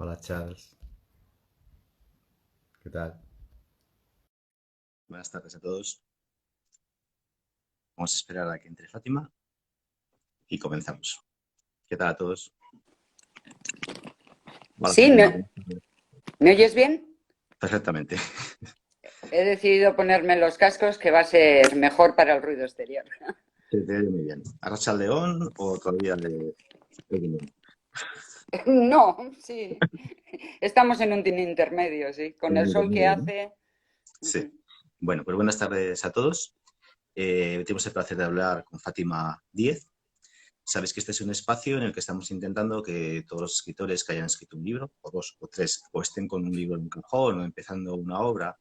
Hola Charles, ¿qué tal? Buenas tardes a todos. Vamos a esperar a que entre Fátima y comenzamos. ¿Qué tal a todos? Hola Sí, Fátima. ¿me oyes bien? Perfectamente. He decidido ponerme los cascos que va a ser mejor para el ruido exterior. Se te oye muy bien. ¿Arracha al león o todavía de guiñón? No, sí. Estamos en un intermedio, sí. Con el sol que ¿No? hace. Sí. Bueno, pues buenas tardes a todos. Tenemos el placer de hablar con Fátima Díez. Sabéis que este es un espacio en el que estamos intentando que todos los escritores que hayan escrito un libro, o dos o tres, o estén con un libro en un cajón o empezando una obra,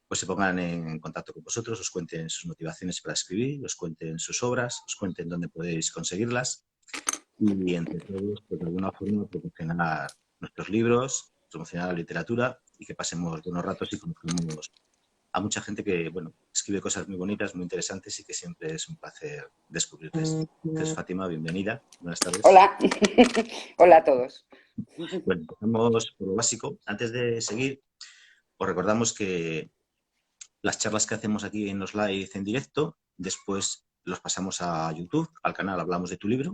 pues se pongan en contacto con vosotros, os cuenten sus motivaciones para escribir, os cuenten sus obras, os cuenten dónde podéis conseguirlas y entre todos, pues de alguna forma, promocionar nuestros libros, promocionar la literatura y que pasemos buenos ratos y conozcamos a mucha gente que, bueno, escribe cosas muy bonitas, muy interesantes y que siempre es un placer descubrirles. Entonces, Fátima, bienvenida. Buenas tardes. Hola. Hola a todos. Bueno, empezamos por lo básico. Antes de seguir, os recordamos que las charlas que hacemos aquí en los live en directo, después los pasamos a YouTube, al canal Hablamos de tu libro.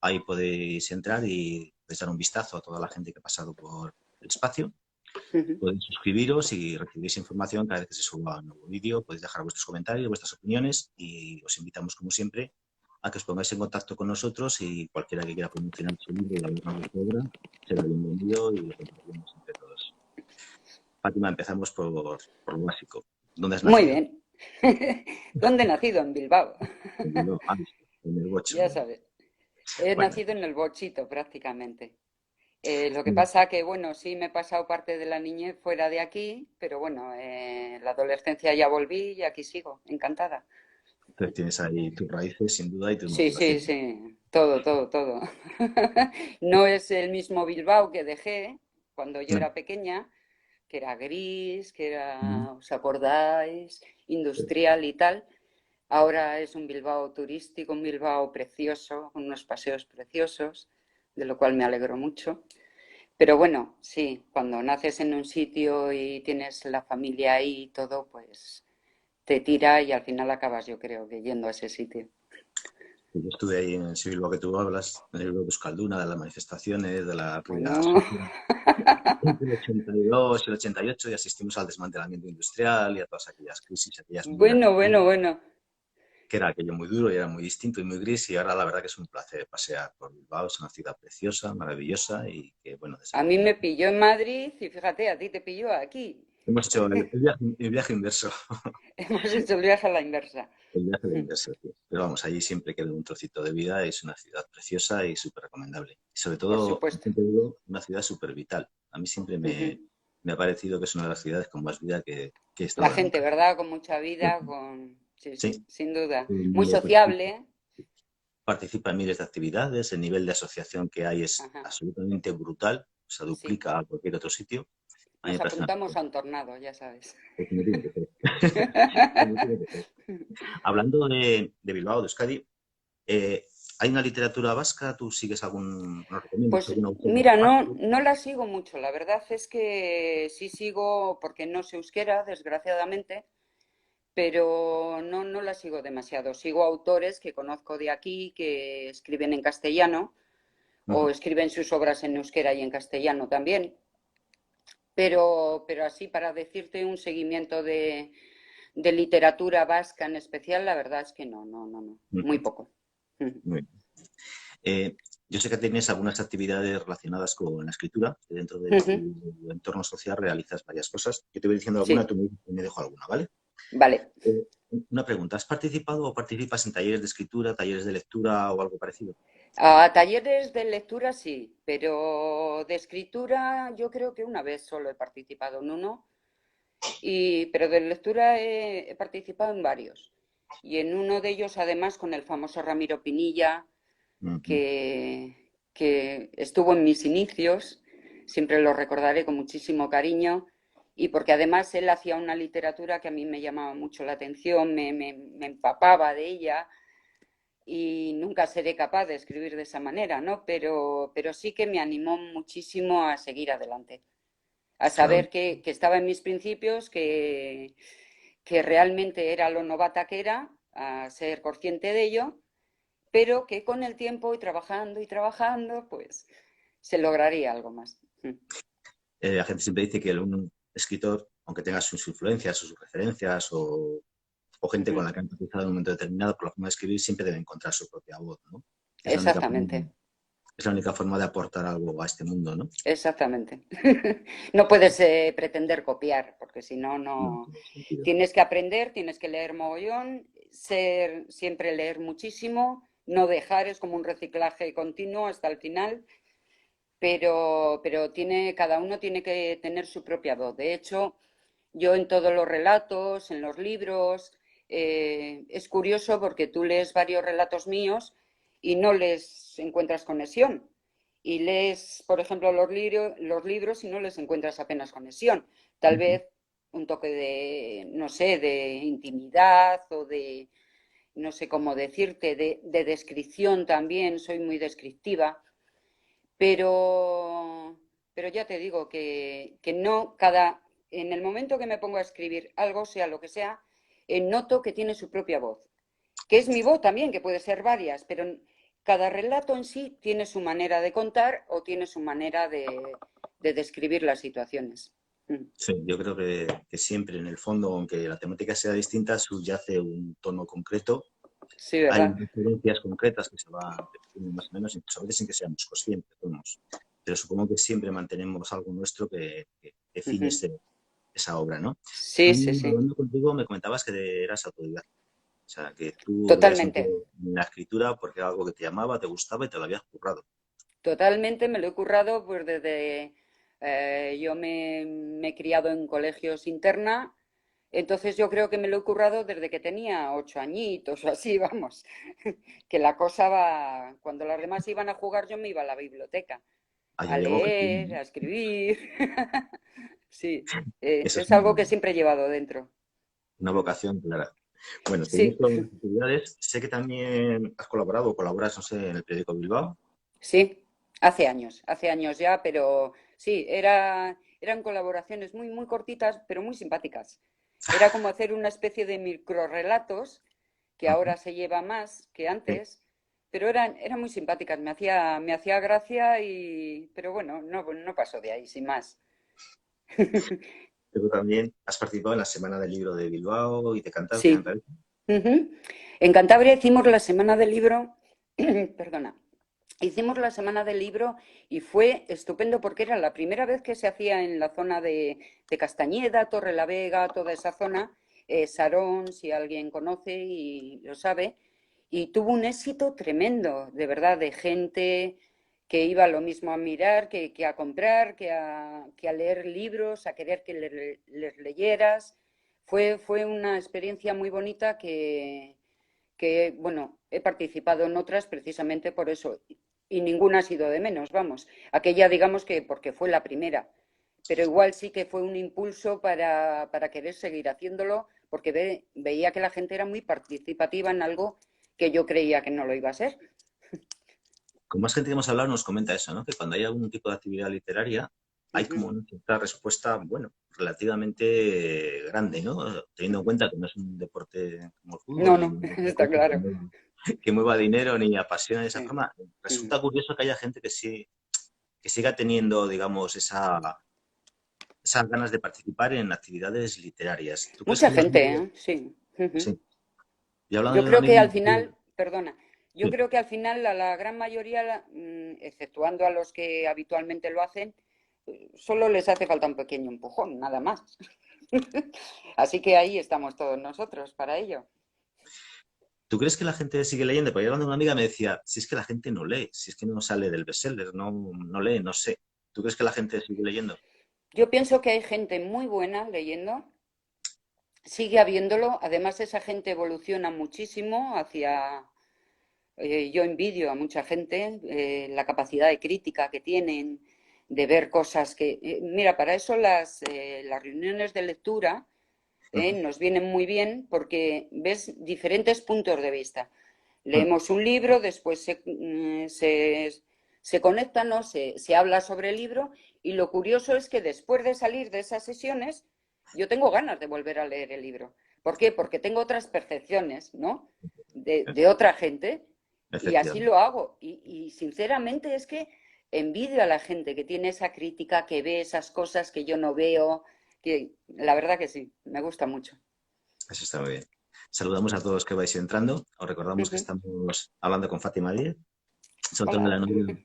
Ahí podéis entrar y podéis dar un vistazo a toda la gente que ha pasado por el espacio. Podéis suscribiros y recibiréis información cada vez que se suba un nuevo vídeo. Podéis dejar vuestros comentarios, vuestras opiniones y os invitamos, como siempre, a que os pongáis en contacto con nosotros y cualquiera que quiera promocionar su libro y hablar de su obra será bienvenido y lo compartiremos entre todos. Fátima, empezamos por lo básico. ¿Dónde has Muy nacido? bien. ¿Dónde he nacido? En Bilbao. No, en el Bocho. Ya sabes. He Bueno, nacido en el Bochito, prácticamente. Lo que sí. pasa que, bueno, sí me he pasado parte de la niñez fuera de aquí, pero bueno, la adolescencia ya volví y aquí sigo, encantada. Entonces tienes ahí tus raíces, sin duda, y tus Sí, sí, motivaciones. sí, todo, todo, todo. No es el mismo Bilbao que dejé cuando yo era pequeña, que era gris, que era, ¿os acordáis? Industrial y tal. Ahora es un Bilbao turístico, un Bilbao precioso, con unos paseos preciosos, de lo cual me alegro mucho. Pero bueno, sí, cuando naces en un sitio y tienes la familia ahí y todo, pues te tira y al final acabas, yo creo, que yendo a ese sitio. Yo estuve ahí en ese Bilbao que tú hablas, en el Bilbao de Euskalduna, de las manifestaciones, de la rueda Bueno, social. Entre el 82 y el 88 y asistimos al desmantelamiento industrial y a todas aquellas crisis, aquellas movidas bueno, bueno, bueno. que era aquello muy duro y era muy distinto y muy gris y ahora la verdad que es un placer pasear por Bilbao, es una ciudad preciosa, maravillosa y que, bueno, desde A mí me pequeño pilló en Madrid y fíjate, a ti te pilló aquí. hemos hecho el viaje inverso, Hemos hecho el viaje a la inversa. el viaje de inverso, tío. Pero vamos, allí siempre queda un trocito de vida, es una ciudad preciosa y súper recomendable. Y sobre Por todo, supuesto. siempre digo, una ciudad súper vital. A mí siempre me ha parecido que es una de las ciudades con más vida que he La estado gente, nunca. ¿verdad? Con mucha vida, con... Sí, Sí, sí, sin duda. todo el Muy mundo sociable. participa en miles de actividades, el nivel de asociación que hay es Ajá. absolutamente brutal, se Sí. duplica a cualquier otro sitio. A mí Nos me parece una apuntamos a un tornado, ya sabes. como tiene que ser. Como tiene que ser. Hablando de Bilbao, de Euskadi, eh, ¿hay una literatura vasca? ¿Tú sigues algún, nos recomiendas Pues algún autor mira, no, vasco? no la sigo mucho. La verdad es que sí sigo, porque no sé euskera, desgraciadamente, pero no, no la sigo demasiado. Sigo autores que conozco de aquí, que escriben en castellano, o Ujú. escriben sus obras en euskera y en castellano también. Pero así, para decirte un seguimiento de literatura vasca en especial, la verdad es que no, no, no, no, muy Ujú. poco. Muy bien. Yo sé que tienes algunas actividades relacionadas con la escritura, que dentro de tu entorno social realizas varias cosas. Yo te voy diciendo alguna, Sí, tú me dejo alguna, ¿vale? vale. Eh, una pregunta, ¿has participado o participas en talleres de escritura, talleres de lectura o algo parecido? A talleres de lectura sí, pero de escritura yo creo que una vez solo he participado en uno, pero de lectura he participado en varios. Y en uno de ellos, además, con el famoso Ramiro Pinilla, Ujú. que estuvo en mis inicios, siempre lo recordaré con muchísimo cariño, y porque además él hacía una literatura que a mí me llamaba mucho la atención, me empapaba de ella, y nunca seré capaz de escribir de esa manera, ¿no? Pero sí que me animó muchísimo a seguir adelante, a Claro, saber que estaba en mis principios, que realmente era lo novata que era, a ser consciente de ello, pero que con el tiempo y trabajando, pues se lograría algo más. la gente siempre dice que un escritor, aunque tenga sus influencias o sus referencias o gente con la que ha empatizado en un momento determinado, por la forma de escribir, siempre debe encontrar su propia voz, ¿no? Exactamente. Es la única forma de aportar algo a este mundo, ¿no? Exactamente. No puedes pretender copiar, porque si no, No no. tiene sentido. Tienes que aprender, tienes que leer mogollón, siempre leer muchísimo, no dejar, es como un reciclaje continuo hasta el final, pero cada uno tiene que tener su propia voz. De hecho, yo en todos los relatos, en los libros, es curioso porque tú lees varios relatos míos y no les encuentras conexión. Y lees, por ejemplo, los libros y no les encuentras apenas conexión. Tal Ujú. vez un toque de, no sé, de intimidad o de, no sé cómo decirte, de descripción también, soy muy descriptiva, pero, pero ya te digo que no en el momento que me pongo a escribir algo, sea lo que sea, noto que tiene su propia voz, que es mi voz también, que puede ser varias, pero cada relato en sí tiene su manera de contar o tiene su manera de describir las situaciones. Sí, yo creo que siempre en el fondo, aunque la temática sea distinta, subyace un tono concreto. Sí, Hay ¿verdad? referencias concretas que se van repitiendo más o menos, incluso a veces sin que seamos conscientes, vamos. Pero supongo que siempre mantenemos algo nuestro que define esa obra, ¿no? Sí, sí, Tú, sí. hablando contigo, me comentabas que eras autodidacta. O sea, que tú te habías Totalmente. metido en la escritura porque era algo que te llamaba, te gustaba y te lo habías currado. Totalmente, me lo he currado pues desde... yo me he criado en colegios interna, entonces yo creo que me lo he currado desde que tenía 8 añitos o así, vamos. Que la cosa va... Cuando las demás iban a jugar, yo me iba a la biblioteca, Allá a llegó Jesús, leer, ¿no? a escribir. Sí, Eso es es algo que siempre he llevado dentro. una vocación clara. Bueno, seguimos Sí, con las actividades. Sé que también has colaborado o colaboras, no sé, en el periódico Bilbao. sí, hace años ya, pero sí, eran colaboraciones muy, muy cortitas, pero muy simpáticas. Era como hacer una especie de microrelatos, que Ajá. ahora se lleva más que Sí. antes, pero eran muy simpáticas, me hacía gracia pero bueno, no pasó de ahí, sin más. Pero también has participado en la Semana del Libro de Bilbao y de Cantabria, me Sí. parece. Ujú. En Cantabria hicimos la semana del libro, perdona, hicimos la semana del libro y fue estupendo porque era la primera vez que se hacía en la zona de Castañeda, Torrelavega, toda esa zona, Sarón, si alguien conoce y lo sabe, y tuvo un éxito tremendo, de verdad, de gente que iba lo mismo a mirar que a comprar, que a leer libros, a querer que les leyeras. Fue una experiencia muy bonita bueno, he participado en otras precisamente por eso y ninguna ha sido de menos, vamos. Aquella, digamos que porque fue la primera, pero igual sí que fue un impulso para querer seguir haciéndolo porque veía que la gente era muy participativa en algo que yo creía que no lo iba a ser. Con más gente que hemos hablado nos comenta eso, ¿no? Que cuando hay algún tipo de actividad literaria hay Ujú. como una cierta respuesta, bueno, relativamente grande, ¿no? Teniendo en cuenta que no es un deporte como el No, fútbol y no, un está deporte claro. que mueva dinero ni apasiona de esa Sí. forma. Ujú. Resulta curioso que haya gente que sí, que siga teniendo, digamos, esas ganas de participar en actividades literarias. ¿Tú crees Mucha que los gente, libros... ¿eh? Sí. Ujú. Sí. Yo hablando Yo de un creo que amigo... al final, perdona, yo Sí. creo que al final a la gran mayoría, exceptuando a los que habitualmente lo hacen, solo les hace falta un pequeño empujón, nada más. Así que ahí estamos todos nosotros para ello. ¿Tú crees que la gente sigue leyendo? Porque yo hablando de una amiga me decía, si es que la gente no lee, si es que no sale del bestseller, no lee, no sé. ¿Tú crees que la gente sigue leyendo? Yo pienso que hay gente muy buena leyendo, sigue habiéndolo, además esa gente evoluciona muchísimo yo envidio a mucha gente la capacidad de crítica que tienen, de ver cosas mira, para eso las reuniones de lectura Ujú. nos vienen muy bien porque ves diferentes puntos de vista. Leemos un libro, después se conectan, ¿no? Se habla sobre el libro y lo curioso es que después de salir de esas sesiones yo tengo ganas de volver a leer el libro. ¿Por qué? Porque tengo otras percepciones, ¿no? De otra gente y así Efectivamente. lo hago. Y sinceramente es que envidio a la gente que tiene esa crítica, que ve esas cosas que yo no veo, que la verdad que sí, me gusta mucho. Eso está muy bien. Saludamos a todos los que vais entrando. Os recordamos que Ujú. estamos hablando con Fátima Díez, es autora de Hola. la novela,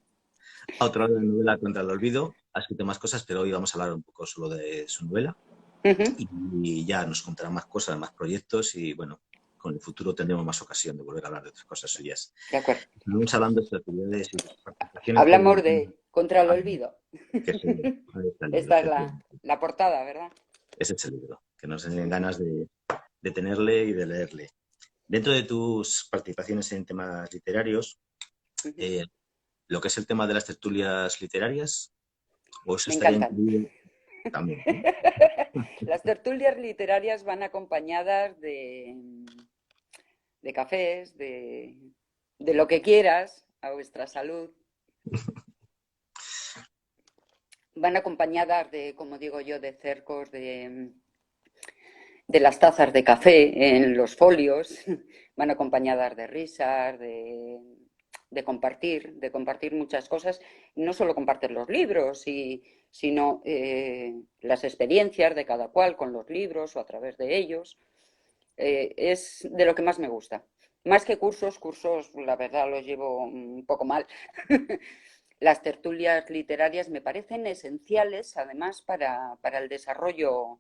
autora de la novela Contra el Olvido. Ha escrito más cosas, pero hoy vamos a hablar un poco solo de su novela. Ujú. Y ya nos contará más cosas, más proyectos y bueno, con el futuro tendremos más ocasión de volver a hablar de otras cosas suyas. De acuerdo. Estamos hablando de sus actividades y sus participaciones por Hablamos de Contra el Olvido. que es el libro, Esta es efectivamente. la portada, ¿verdad? Ese es el libro, que nos den ganas de tenerle y de leerle. Dentro de tus participaciones en temas literarios, Ujú. eh, lo que es el tema de las tertulias literarias, o eso Me estaría encantan. incluido también, ¿no? Las tertulias literarias van acompañadas de cafés, de lo que quieras, a vuestra salud. Van acompañadas de, como digo yo, de cercos, de las tazas de café en los folios, van acompañadas de risas, de compartir muchas cosas, no solo compartir los libros, sino las experiencias de cada cual con los libros o a través de ellos. Es de lo que más me gusta. Más que cursos, la verdad los llevo un poco mal. Las tertulias literarias me parecen esenciales, además, para el desarrollo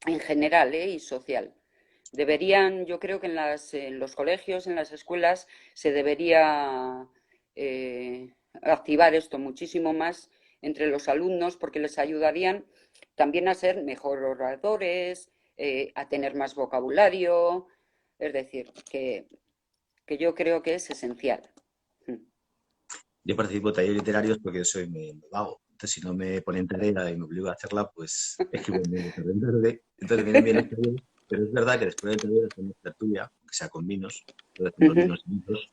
en general y social. Deberían, yo creo que en los colegios, en las escuelas, se debería activar esto muchísimo más entre los alumnos porque les ayudarían también a ser mejor oradores, a tener más vocabulario, es decir, que yo creo que es esencial. Yo participo en talleres literarios porque soy muy vago. Entonces, si no me ponen tarea y me obligo a hacerla, pues escribo muy tarde. Entonces, vienen bien los talleres. Pero es verdad que después del taller hacemos tertulia, aunque sea con vinos, entonces hacemos vinos y libros.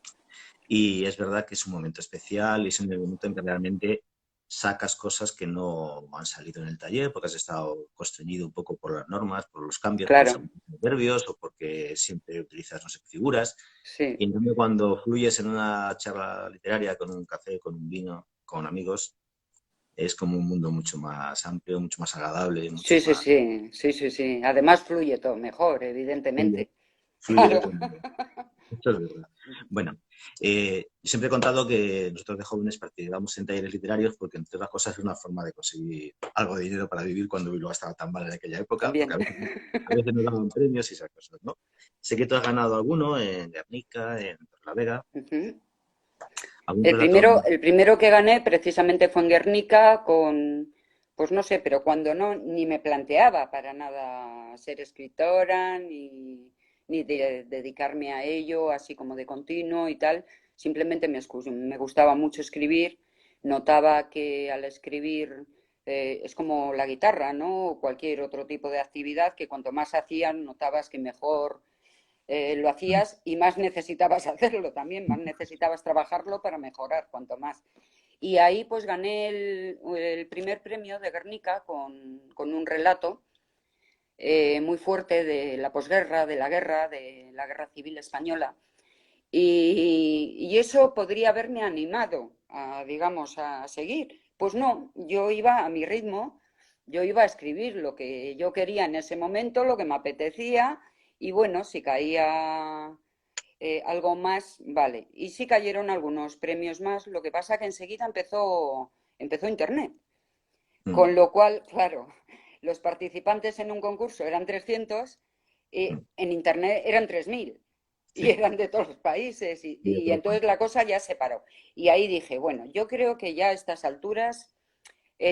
Y es verdad que es un momento especial y es un momento en que realmente sacas cosas que no han salido en el taller porque has estado constreñido un poco por las normas, por los cambios, por los Claro, nervios o porque siempre utilizas, no sé, figuras. Y sí. en cambio, cuando fluyes en una charla literaria con un café, con un vino, con amigos, es como un mundo mucho más amplio, mucho más agradable, mucho Sí, sí, más sí, sí, sí, sí. Además fluye todo mejor, fluye, evidentemente. fluye Claro. de forma. Esto es verdad. Bueno, yo siempre he contado que nosotros de jóvenes participamos en talleres literarios porque, entre otras cosas, es una forma de conseguir algo de dinero para vivir cuando Bilbao estaba tan mal en aquella época, porque También. a veces nos daban premios y esas cosas, ¿no? Sé que tú has ganado alguno en Guernica, en Torrelavega, Ujú. algún relato. El primero que gané precisamente fue en Guernica con, pues no sé, pero cuando no, ni me planteaba para nada ser escritora, ni dedicarme a ello, así como de continuo y tal. Simplemente me gustaba mucho escribir. Notaba que al escribir es como la guitarra, ¿no? O cualquier otro tipo de actividad, que cuanto más hacías, notabas que mejor lo hacías y más necesitabas hacerlo también, más necesitabas trabajarlo para mejorar, cuanto más. Y ahí pues gané el primer premio de Guernica con un relato muy fuerte de la posguerra, de la guerra civil española. Y eso podría haberme animado a, digamos, a seguir. Pues no, yo iba a mi ritmo, yo iba a escribir lo que yo quería en ese momento, lo que me apetecía, y bueno, si caía algo más, vale. Y sí cayeron algunos premios más, lo que pasa que enseguida empezó Internet, Mm, con lo cual, claro, los participantes en un concurso eran 300 y mm, en Internet eran 3000 y sí, eran de todos los países y de y todas entonces formas. la cosa ya se paró. Y ahí dije, bueno, yo creo que ya a estas alturas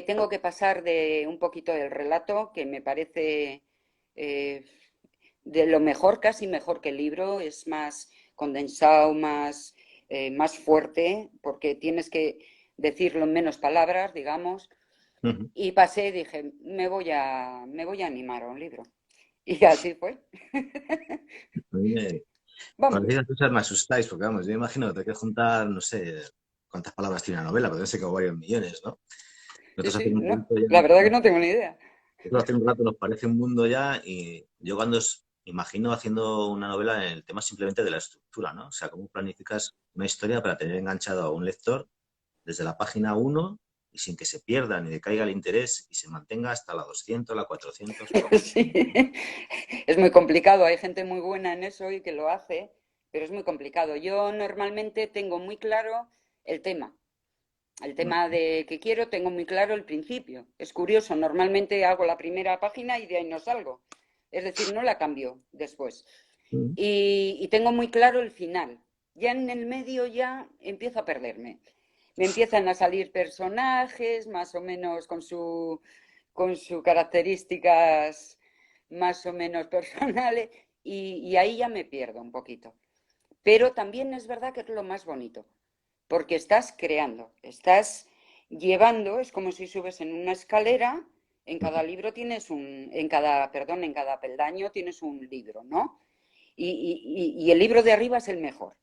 tengo que pasar de un poquito del relato, que me parece eh, de lo mejor, casi mejor que el libro, es más condensado, más fuerte, porque tienes que decirlo en menos palabras, digamos. Ujú. Y pasé y dije, me voy a animar a un libro. Y así fue. A mí Cuando Vamos, dices cosas me asustáis, porque vamos, yo me imagino que te hay que juntar, no sé cuántas palabras tiene una novela, pero sé que varios millones, ¿no? sí, Nosotros hace sí, un no, rato ya, la verdad que no tengo ni idea. nosotros hace un rato nos parece un mundo ya, y yo cuando os imagino haciendo una novela en el tema simplemente de la estructura, ¿no? O sea, cómo planificas una historia para tener enganchado a un lector desde la página uno y sin que se pierda ni decaiga el interés y se mantenga hasta la 200, la 400 o la 1000. Sí, es muy complicado, hay gente muy buena en eso y que lo hace, pero es muy complicado. Yo normalmente tengo muy claro el tema. El tema de que quiero, tengo muy claro el principio. Es curioso, normalmente hago la primera página y de ahí no salgo. Es decir, no la cambio después. Y tengo muy claro el final. Ya en el medio ya empiezo a perderme. Me empiezan a salir personajes más o menos con sus características más o menos personales y ahí ya me pierdo un poquito. Pero también es verdad que es lo más bonito, porque estás creando, estás llevando, es como si subes en una escalera, en cada libro tienes en cada peldaño tienes un libro, ¿no? Y el libro de arriba es el mejor.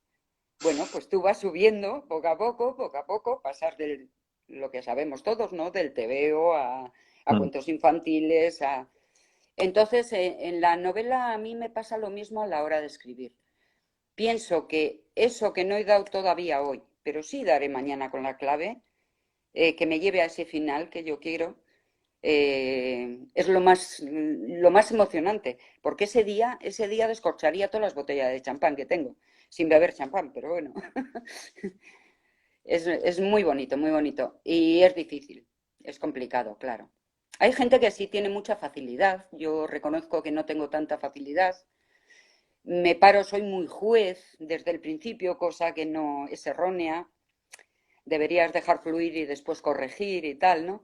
Bueno, pues tú vas subiendo poco a poco, pasar de lo que sabemos todos, ¿no? Del tebeo a cuentos infantiles, a... Entonces, en la novela a mí me pasa lo mismo a la hora de escribir. Pienso que eso que no he dado todavía hoy, pero sí daré mañana con la clave, que me lleve a ese final que yo quiero, es lo más emocionante, porque ese día descorcharía todas las botellas de champán que tengo, sin beber champán, pero bueno, es muy bonito, muy bonito. Y es difícil, es complicado, claro. Hay gente que sí tiene mucha facilidad, yo reconozco que no tengo tanta facilidad. Me paro, soy muy juez desde el principio, cosa que no es errónea. Deberías dejar fluir y después corregir y tal, ¿no?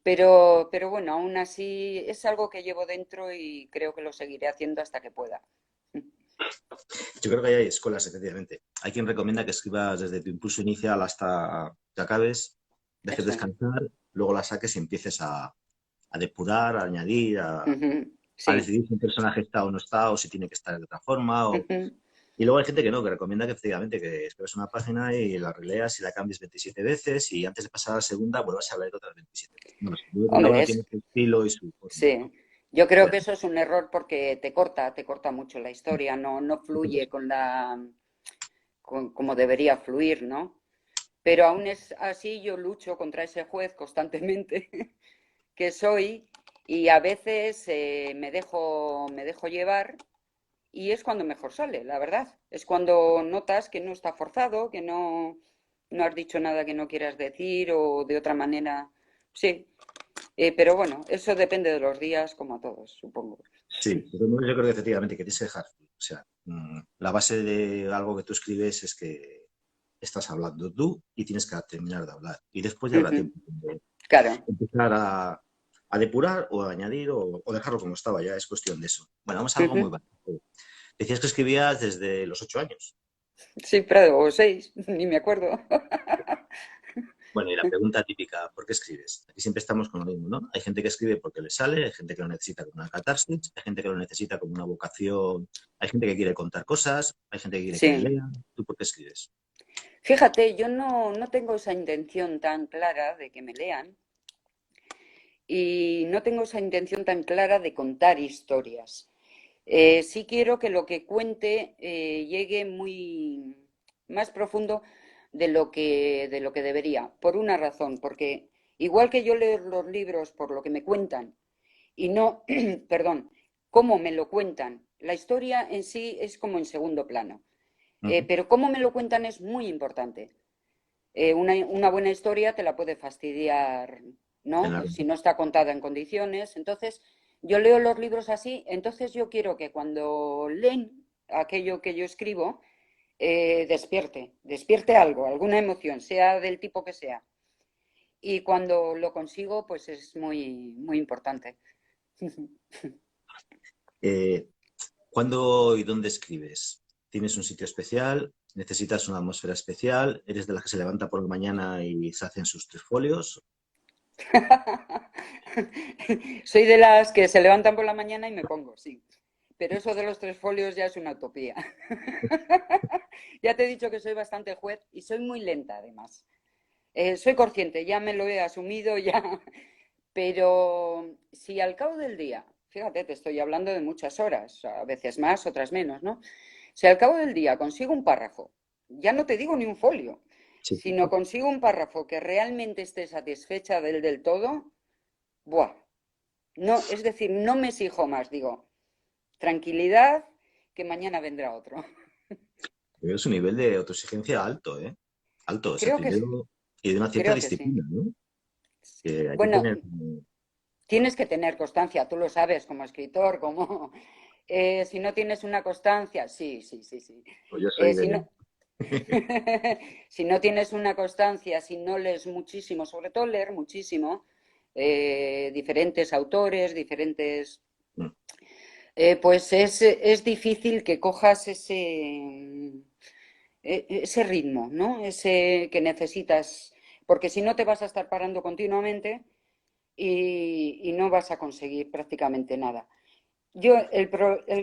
Pero bueno, aún así es algo que llevo dentro y creo que lo seguiré haciendo hasta que pueda. Yo creo que hay escuelas, efectivamente. Hay quien recomienda que escribas desde tu impulso inicial hasta que acabes, dejes Eso. descansar, luego la saques y empieces a depurar, a añadir, a Sí. decidir si un personaje está o no está, o si tiene que estar de otra forma. Ujú. Y luego hay gente que no, que recomienda que efectivamente que escribas una página y la releas y la cambies 27 veces y antes de pasar a la segunda vuelvas a leer otras 27 veces. Bueno, seguro que cada Hombre, uno tiene su estilo y su forma, ¿no? sí. Yo creo Bueno, que eso es un error porque te corta mucho la historia, no, no fluye como debería fluir, ¿no? Pero aún es así, yo lucho contra ese juez constantemente que soy y a veces me dejo llevar y es cuando mejor sale, la verdad. Es cuando notas que no está forzado, que no, no has dicho nada que no quieras decir o de otra manera. Sí, pero bueno, eso depende de los días, como a todos, supongo. sí, pero yo creo que efectivamente que tienes que dejar. O sea, la base de algo que tú escribes es que estás hablando tú y tienes que terminar de hablar. Y después ya habrá tiempo de Claro. empezar a depurar o a añadir o dejarlo como estaba, ya es cuestión de eso. Bueno, vamos a algo muy básico. Decías que escribías desde los 8 años. Sí, pero o seis, ni me acuerdo. Bueno, y la pregunta típica, ¿por qué escribes? Aquí siempre estamos con lo mismo, ¿no? Hay gente que escribe porque le sale, hay gente que lo necesita como una catarsis, hay gente que lo necesita como una vocación, hay gente que quiere contar cosas, hay gente que quiere que le Sí. lean. ¿Tú por qué escribes? Fíjate, yo no tengo esa intención tan clara de que me lean y no tengo esa intención tan clara de contar historias. Sí quiero que lo que cuente llegue muy más profundo de lo que debería, por una razón, porque igual que yo leo los libros por lo que me cuentan y no, perdón, cómo me lo cuentan, la historia en sí es como en segundo plano, Ujú. pero cómo me lo cuentan es muy importante. Una buena historia te la puede fastidiar, ¿no? Claro. Si no está contada en condiciones. Entonces, yo leo los libros así, entonces yo quiero que cuando leen aquello que yo escribo, despierte algo, alguna emoción, sea del tipo que sea. Y cuando lo consigo, pues es muy, muy importante. Eh, ¿Cuándo y dónde escribes? ¿Tienes un sitio especial? ¿Necesitas una atmósfera especial? ¿Eres de las que se levanta por la mañana y se hacen sus 3 folios? Soy de las que se levantan por la mañana y me pongo, sí. pero eso de los 3 folios ya es una utopía. Ya te he dicho que soy bastante juez y soy muy lenta además. Soy consciente, ya me lo he asumido, ya. Pero si al cabo del día, fíjate, te estoy hablando de muchas horas, a veces más, otras menos, ¿no? Si al cabo del día consigo un párrafo, ya no te digo ni un folio, Sí, sino consigo un párrafo que realmente esté satisfecha del todo, ¡buah! No, es decir, no me exijo más, digo, tranquilidad, que mañana vendrá otro. pero es un nivel de autoexigencia alto, ¿eh? Alto, o sea, Creo que sí, primero, y de una cierta creo que sí. disciplina, ¿no? Que hay que Bueno, tener... tienes que tener constancia, tú lo sabes como escritor, como si no tienes una constancia, sí, sí, sí, sí. Pues yo soy Si de... no, si no tienes una constancia, si no lees muchísimo, sobre todo leer muchísimo, diferentes autores, diferentes, pues es difícil que cojas ese ritmo, ¿no? Ese que necesitas, porque si no te vas a estar parando continuamente y no vas a conseguir prácticamente nada. Yo, el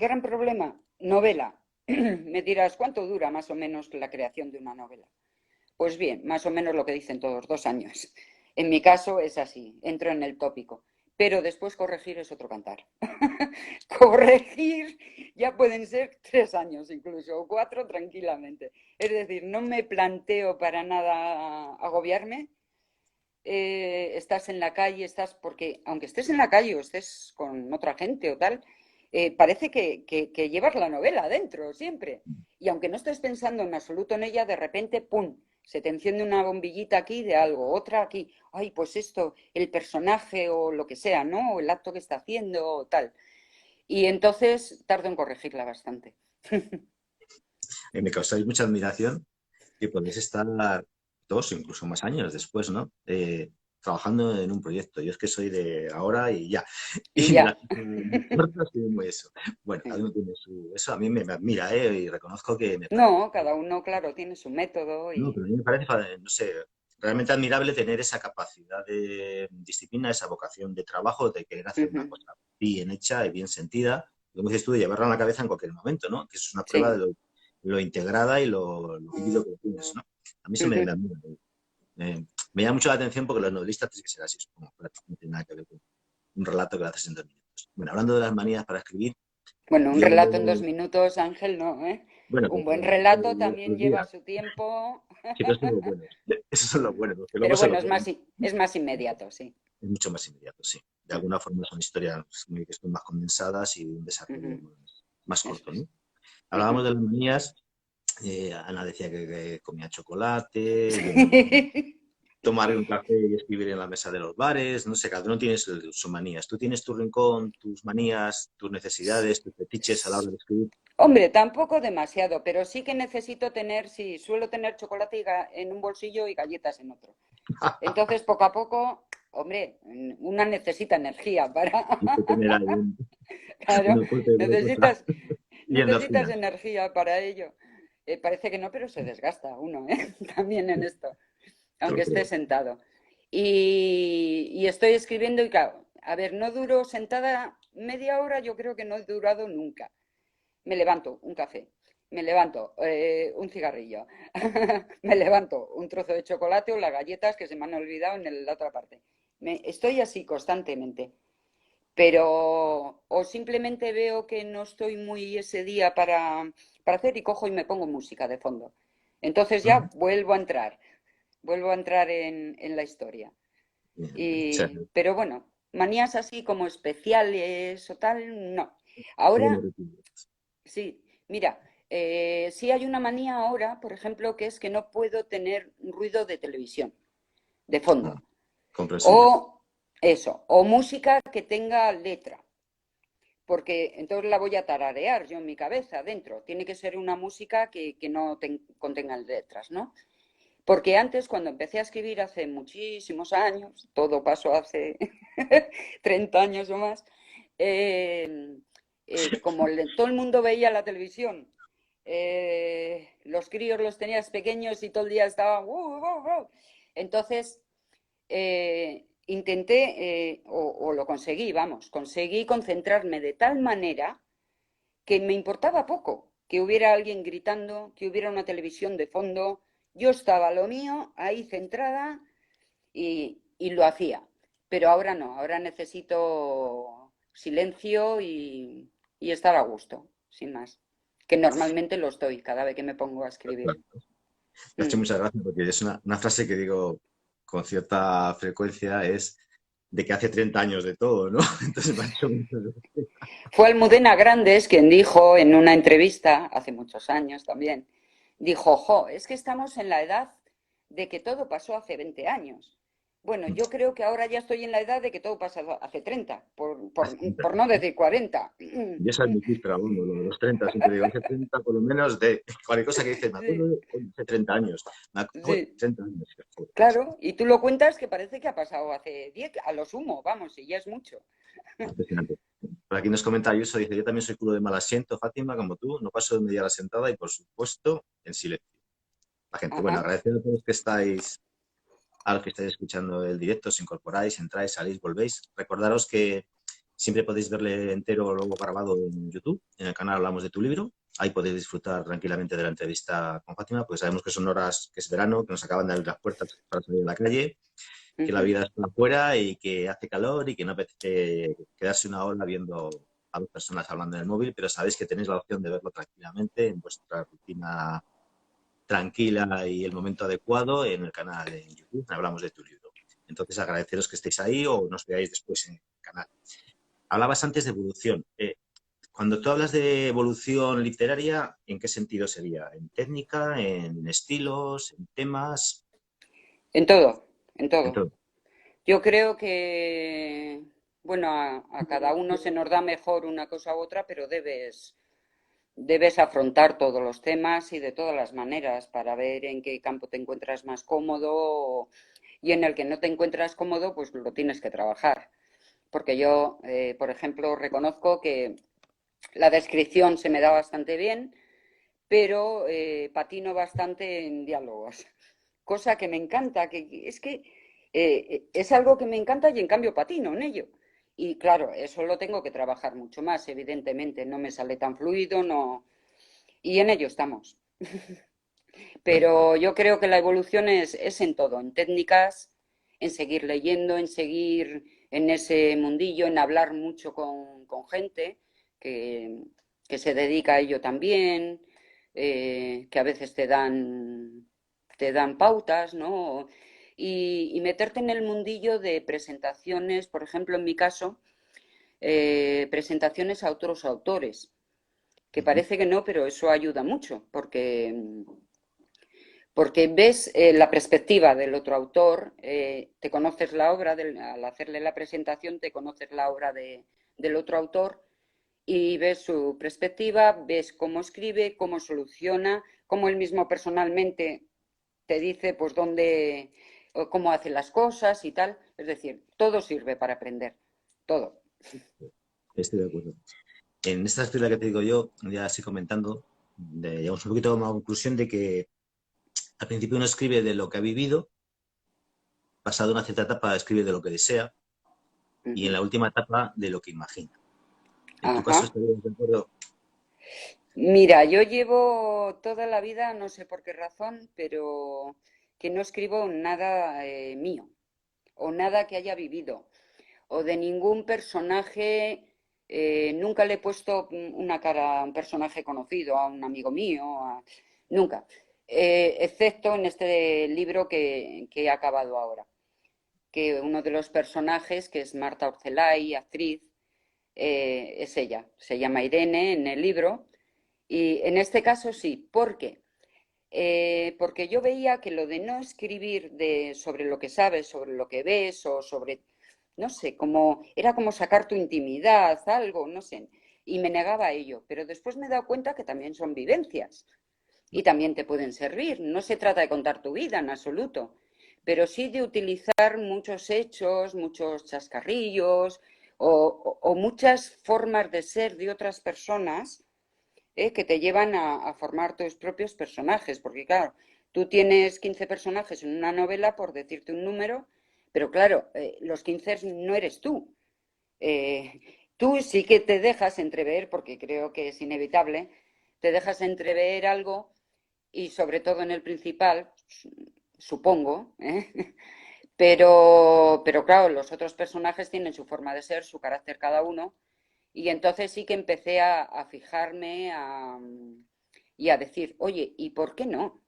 gran problema, novela. Me dirás, ¿cuánto dura más o menos la creación de una novela? Pues bien, más o menos lo que dicen todos, 2 años. En mi caso es así, entro en el tópico. Pero después corregir es otro cantar. Corregir ya pueden ser 3 años incluso, o 4 tranquilamente. Es decir, no me planteo para nada agobiarme. Estás en la calle, porque aunque estés en la calle o estés con otra gente o tal, parece que llevas la novela adentro siempre. Y aunque no estés pensando en absoluto en ella, de repente, ¡pum! Se te enciende una bombillita aquí de algo, otra aquí, ay, pues esto, el personaje o lo que sea, ¿no? O el acto que está haciendo o tal. Y entonces tardo en corregirla bastante. me causáis mucha admiración que podéis estar 2 incluso más años después, ¿no? Trabajando en un proyecto. Yo es que soy de ahora y ya. Y Y me la ya. muy corta, soy muy eso. Bueno, cada uno tiene su... Eso a mí me admira, ¿eh? Y reconozco que me parece... No, cada uno, claro, tiene su método No, y... pero a mí me parece, no sé, realmente admirable tener esa capacidad de disciplina, esa vocación de trabajo, de querer hacer una cosa bien hecha y bien sentida, como dices tú, de llevarla a la cabeza en cualquier momento, ¿no? Que eso es una prueba de Sí. lo integrada y lo vívido que tienes, ¿no? A mí eso me admira. Me llama mucho la atención porque los novelistas tienen que ser así, supongo, pero no tiene nada que ver con un relato que lo haces en 2 minutos. Bueno, hablando de las manías para escribir, Bueno, un yo, relato en 2 minutos, Ángel, no, ¿eh? bueno, Un pues, buen relato también los lleva días, su tiempo, sí, pero esos son los buenos, esos son los buenos, los que luego pero se bueno, los ven. es más inmediato, sí. Es mucho más inmediato, sí. De alguna forma son historias que son más condensadas y un desarrollo Ujú, más eso corto, es. ¿no? Hablábamos de las manías, Ana decía que comía chocolate, yo Sí. tomar un café y escribir en la mesa de los bares, no sé, cada uno tiene sus manías. Tú tienes tu rincón, tus manías, tus necesidades, tus fetiches a la hora de escribir. Hombre, tampoco demasiado, pero sí que necesito tener, sí, suelo tener chocolate en un bolsillo y galletas en otro. Entonces, poco a poco, hombre, una necesita energía para... Hay que tener ahí Claro, una fuerte y una cosa. necesitas, Y necesitas endorfinas. energía para ello. Parece que no, pero se desgasta uno, ¿eh? También en esto, Te lo aunque esté creo. sentado. Y estoy escribiendo y claro, a ver, no duro sentada media hora, yo creo que no he durado nunca. Me levanto, un café, me levanto, un cigarrillo, me levanto, un trozo de chocolate o las galletas que se me han olvidado en la otra parte. Estoy así constantemente, pero o simplemente veo que no estoy muy ese día para hacer y cojo y me pongo música de fondo. Entonces ya Ujú. vuelvo a entrar en la historia. Bien, bien. O sea, Pero bueno, manías así como especiales o tal, no. qué buena Ahora rutina. sí, mira, sí hay una manía ahora, por ejemplo, que es que no puedo tener ruido de televisión de Mm, fondo. comprensible. O eso, o música que tenga letra, porque entonces la voy a tararear yo en mi cabeza dentro. Tiene que ser una música que no contenga letras, ¿no? Porque antes, cuando empecé a escribir hace muchísimos años, todo pasó hace 30 años o más, eh, como todo el mundo veía la televisión, los críos los tenías pequeños y todo el día estaban... Entonces, intenté, o lo conseguí, vamos, conseguí concentrarme de tal manera que me importaba poco, que hubiera alguien gritando, que hubiera una televisión de fondo. Yo estaba a lo mío, ahí centrada y lo hacía. Pero ahora no, ahora necesito silencio y estar a gusto, sin más. Que normalmente lo estoy cada vez que me pongo a escribir. Me ha hecho Mm. muchas gracias porque es una frase que digo con cierta frecuencia, es de que hace 30 años de todo, ¿no? Entonces me ha hecho mucha gracia. Fue Almudena Grandes quien dijo en una entrevista, hace muchos años también, dijo, jo, es que estamos en la edad de que todo pasó hace 20 años. Bueno, yo creo que ahora ya estoy en la edad de que todo pasó hace 30, por no decir 40. Y eso es difícil, pero bueno, lo de los 30 siempre digo, hace 30 por lo menos de cualquier cosa que dices, me acuerdo Sí, de hace 30 años, me acuerdo, sí, 30 años. Joder, macho, claro. Y tú lo cuentas que parece que ha pasado hace 10, a lo sumo, vamos, y ya es mucho. impresionante. Por aquí nos comenta Ayuso, dice, yo también soy culo de mal asiento, Fátima, como tú, no paso de media hora sentada y por supuesto en silencio. La gente, bueno, Ajá. agradecer a todos que estáis, a los que estáis escuchando el directo, os incorporáis, entráis, salís, volvéis. Recordaros que siempre podéis verle entero o luego grabado en YouTube, en el canal Hablamos de tu libro. Ahí podéis disfrutar tranquilamente de la entrevista con Fátima, porque sabemos que son horas, que es verano, que nos acaban de abrir las puertas para salir a la calle, que la Ujú. vida está afuera y que hace calor y que no apetece quedarse una hora viendo a dos personas hablando en el móvil, pero sabéis que tenéis la opción de verlo tranquilamente en vuestra rutina tranquila y el momento adecuado en el canal en YouTube, Hablamos de tu libro. Entonces agradeceros que estéis ahí o nos veáis después en el canal. Hablabas antes de evolución. Cuando tú hablas de evolución literaria, ¿en qué sentido sería? ¿En técnica, en estilos, en temas? En todo, en En todo. todo. Yo creo que, bueno, a cada uno se nos da mejor una cosa u otra, pero debes afrontar todos los temas y de todas las maneras para ver en qué campo te encuentras más cómodo y en el que no te encuentras cómodo, pues lo tienes que trabajar. Porque yo, por ejemplo, reconozco que la descripción se me da bastante bien, pero patino bastante en diálogos, cosa que me encanta, que es que es algo que me encanta y en cambio patino en ello. Y claro, eso lo tengo que trabajar mucho más, evidentemente, no me sale tan fluido, no. Y en ello estamos. Bueno, Pero yo creo que la evolución es en todo, en técnicas, en seguir leyendo, en seguir en ese mundillo, en hablar mucho con gente que, que se dedica a ello también, que a veces te dan pautas, ¿no? Y meterte en el mundillo de presentaciones, por ejemplo, en mi caso, presentaciones a otros autores, que uh-huh. parece que no, pero eso ayuda mucho, porque ves la perspectiva del otro autor, te conoces la obra, al hacerle la presentación te conoces la obra del otro autor y ves su perspectiva, ves cómo escribe, cómo soluciona, cómo él mismo personalmente te dice pues dónde, cómo hace las cosas y tal. Es decir, todo sirve para aprender, todo. Estoy de acuerdo. En esta historia que te digo yo, ya estoy comentando, llegamos un poquito a una conclusión de que al principio uno escribe de lo que ha vivido, pasado una cierta etapa escribe de lo que desea Uh y en -huh. la última etapa de lo que imagina. En tu caso, Ajá. ¿estarías de acuerdo? Mira, yo llevo toda la vida, no sé por qué razón, pero que no escribo nada mío o nada que haya vivido o de ningún personaje. Nunca le he puesto una cara a un personaje conocido, a un amigo mío, nunca. Excepto en este libro que he acabado ahora, que uno de los personajes, que es Marta Orcelay, actriz, es ella. Se llama Irene en el libro. Y en este caso sí. ¿Por qué? Porque yo veía que lo de no escribir sobre lo que sabes, sobre lo que ves o sobre, no sé, como, era como sacar tu intimidad, algo, no sé, y me negaba a ello. Pero después me he dado cuenta que también son vivencias y también te pueden servir. No se trata de contar tu vida en absoluto, pero sí de utilizar muchos hechos, muchos chascarrillos o muchas formas de ser de otras personas que te llevan a formar tus propios personajes, porque claro, tú tienes 15 personajes en una novela, por decirte un número, pero claro, los 15 no eres tú. Eh, tú sí que te dejas entrever, porque creo que es inevitable, te dejas entrever algo y sobre todo en el principal, supongo, ¿eh? Pero claro, los otros personajes tienen su forma de ser, su carácter cada uno, y entonces sí que empecé a fijarme y a decir, oye, ¿y por qué no?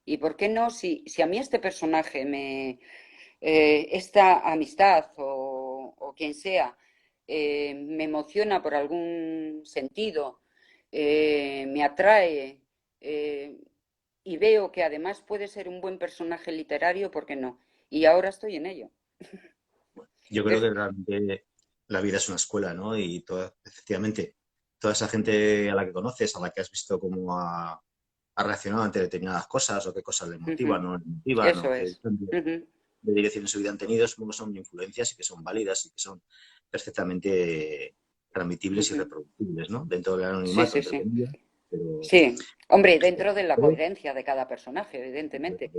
¿Y por qué no si a mí este personaje esta amistad o quien sea me emociona por algún sentido, me atrae eh, y veo que además puede ser un buen personaje literario, ¿por qué no? Y ahora estoy en ello. Yo creo que realmente la vida es una escuela, ¿no? Y efectivamente, toda esa gente a la que conoces, a la que has visto cómo ha reaccionado ante determinadas cosas o qué cosas le motivan o no le motivan o Eso qué es. cambio de dirección en su vida han tenido, supongo que son influencias y que son válidas y que son perfectamente transmitibles y reproducibles, ¿no? Dentro del Sí, anonimato, sí, entre sí. comillas, pero Sí, hombre, dentro de la coherencia de cada personaje, evidentemente.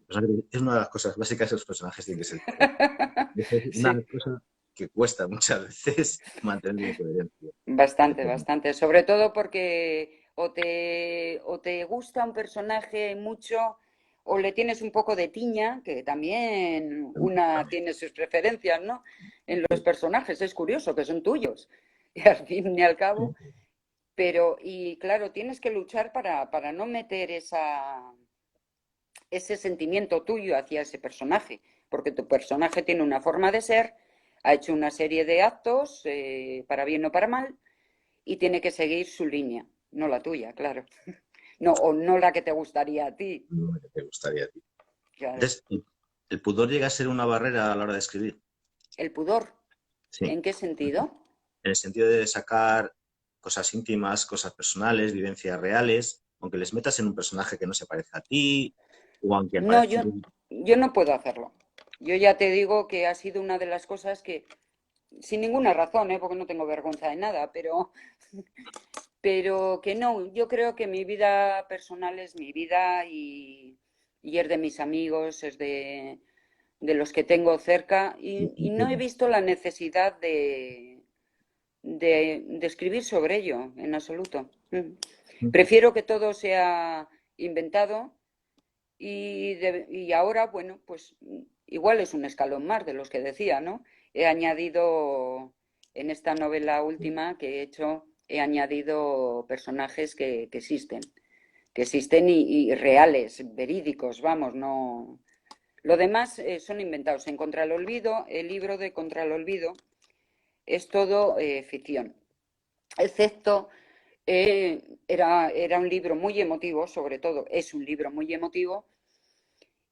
es una de las cosas básicas de los personajes, tiene que ser coherente. Es una Sí. cosa que cuesta muchas veces mantener la coherencia. Bastante, Efectivamente. bastante. Sobre todo porque o te gusta un personaje mucho o le tienes un poco de tiña, que también una También. tiene sus preferencias, ¿no? En los Sí, personajes, es curioso que son tuyos. Y al fin y al cabo, sí. pero, y claro, tienes que luchar para no meter ese sentimiento tuyo hacia ese personaje, porque tu personaje tiene una forma de ser, ha hecho una serie de actos, para bien o para mal, y tiene que seguir su línea, no la tuya, claro. No, o no la que te gustaría a ti, No me te gustaría a ti. claro. Entonces, el pudor llega a ser una barrera a la hora de escribir. El pudor, Sí. ¿en qué sentido? En el sentido de sacar cosas íntimas, cosas personales, vivencias reales, aunque les metas en un personaje que no se parece a ti, o aunque No, parezca... yo no puedo hacerlo. Yo ya te digo que ha sido una de las cosas que, sin ninguna razón, porque no tengo vergüenza de nada, pero que no, yo creo que mi vida personal es mi vida y es de mis amigos, es de los que tengo cerca y no he visto la necesidad de escribir sobre ello en absoluto. Prefiero que todo sea inventado y ahora, bueno, pues igual es un escalón más de los que decía, ¿no? He añadido, en esta novela última que he hecho, he añadido personajes que existen y reales, verídicos, vamos, no... Lo demás son inventados. En Contra el Olvido, el libro de Contra el Olvido es todo ficción, excepto era un libro muy emotivo, sobre todo es un libro muy emotivo.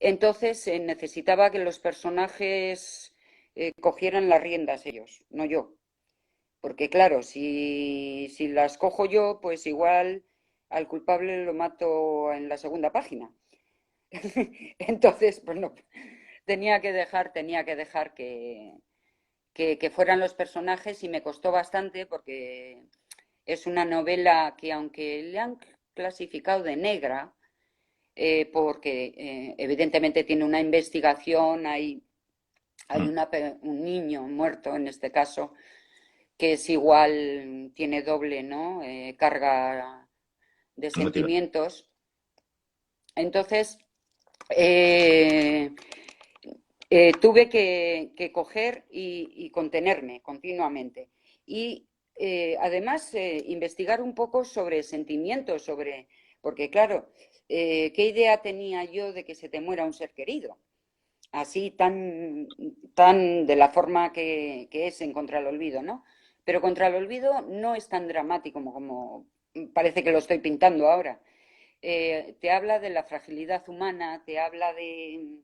Entonces necesitaba que los personajes cogieran las riendas ellos, no yo. Porque claro, si las cojo yo, pues igual al culpable lo mato en la segunda página. Entonces, pues no, tenía que dejar que fueran los personajes y me costó bastante porque es una novela que aunque le han clasificado de negra, porque evidentemente tiene una investigación, hay un niño muerto en este caso, que es igual, tiene doble, ¿no? Carga de Motiva. sentimientos. Entonces, eh, tuve que coger y contenerme continuamente. Y además investigar un poco sobre sentimientos, porque claro, ¿qué idea tenía yo de que se te muera un ser querido? Así tan de la forma que es en Contra el Olvido, ¿no? Pero Contra el Olvido no es tan dramático como parece que lo estoy pintando ahora. Te habla de la fragilidad humana, te habla de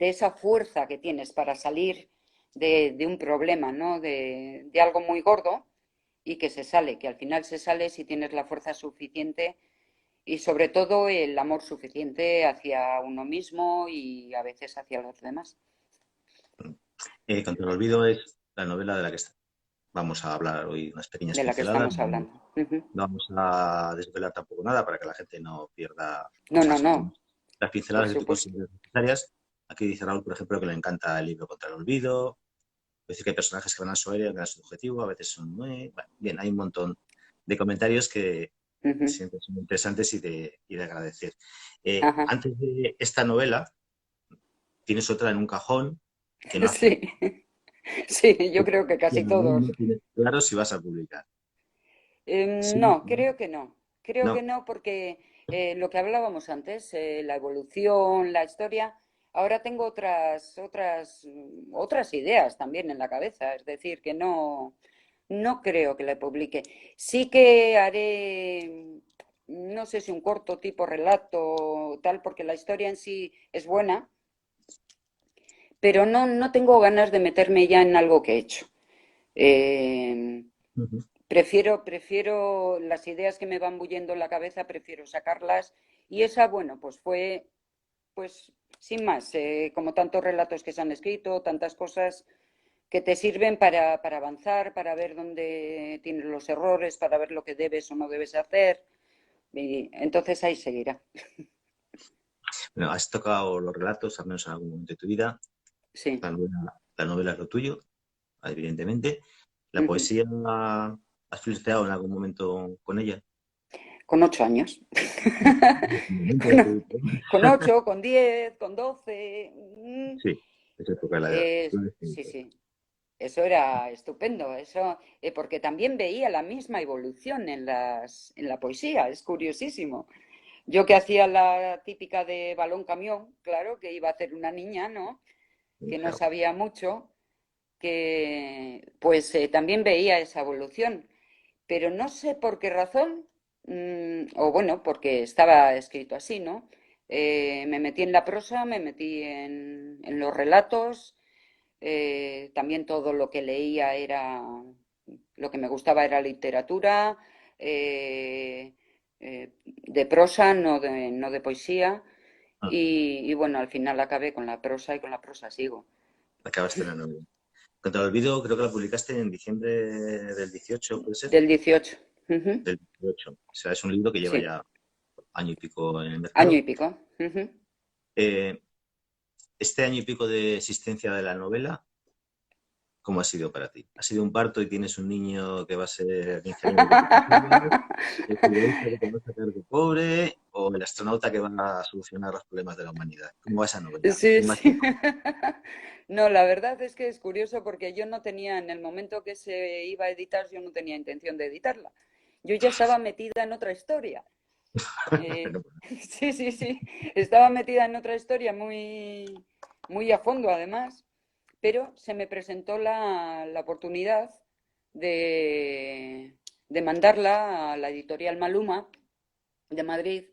esa fuerza que tienes para salir de un problema, ¿no? De algo muy gordo y que se sale, que al final se sale si tienes la fuerza suficiente y sobre todo el amor suficiente hacia uno mismo y a veces hacia los demás. Contra el olvido es la novela de la que vamos a hablar hoy, unas pequeñas De la que pinceladas. estamos hablando. Uh-huh. No vamos a desvelar tampoco nada para que la gente no pierda No, no, cosas. no, Las por pinceladas que tú supuesto. consideres necesarias. Aquí dice Raúl, por ejemplo, que le encanta el libro Contra el olvido. decir que hay personajes que van a su área, que van a su objetivo, a veces son muy... Bueno, bien, hay un montón de comentarios que siempre son interesantes y de agradecer. Ajá. Antes de esta novela, tienes otra en un cajón que no hace... Sí, sí, yo creo que casi No todos. tienes claro si vas a publicar. Sí, No, creo que no. Creo que no. no porque lo que hablábamos antes, la evolución, la historia, ahora tengo otras ideas también en la cabeza. Es decir, que no, no creo que la publique. Sí que haré, no sé si un corto tipo relato, tal, porque la historia en sí es buena, pero no, no tengo ganas de meterme ya en algo que he hecho. Eh, Ujú. prefiero las ideas que me van bullendo en la cabeza, prefiero sacarlas. Y esa, bueno, pues fue, pues, sin más, como tantos relatos que se han escrito, tantas cosas que te sirven para avanzar, para ver dónde tienes los errores, para ver lo que debes o no debes hacer. Y entonces ahí seguirá. Bueno, has tocado los relatos, al menos en algún momento de tu vida. Sí. La novela es lo tuyo, evidentemente. La Ujú. poesía, ¿has flirteado en algún momento con ella? Con 8 años. Un momento de con, tu vida. con 8, con 10, con 12. Sí, esa época la Sí, sí. Eso era estupendo, eso, porque también veía la misma evolución en la poesía, es curiosísimo. Yo que hacía la típica de balón camión, claro, que iba a hacer una niña, ¿no? Que no sabía mucho, que pues también veía esa evolución, pero no sé por qué razón, o bueno, porque estaba escrito así, ¿no? Me metí en la prosa, me metí en los relatos, también todo lo que leía era, lo que me gustaba era literatura, de prosa, no de poesía. Ah, Y bueno, al final acabé con la prosa y con la prosa sigo. acabaste en la novela. Contra el olvido, creo que la publicaste en diciembre del 18, ¿puede ser? Del 18. Ujú. Del 18. O sea, es un libro que lleva Sí, ya año y pico en el año mercado. y pico. Ujú. Eh, este año y pico de existencia de la novela, ¿cómo ha sido para ti? ¿Ha sido un parto y tienes un niño que va a ser el ingeniero que tú quisieras? ¿El futbolista que te va a sacar de pobre? ¿O el astronauta que va a solucionar los problemas de la humanidad? ¿Cómo va esa novela? Sí, ¿Cómo ha sido? sí. No, la verdad es que es curioso porque yo no tenía, en el momento que se iba a editar, yo no tenía intención de editarla. Yo ya estaba metida en otra historia. Eh, sí, sí, sí. Estaba metida en otra historia muy, muy a fondo, además, pero se me presentó la oportunidad de, de mandarla a la editorial Maluma de Madrid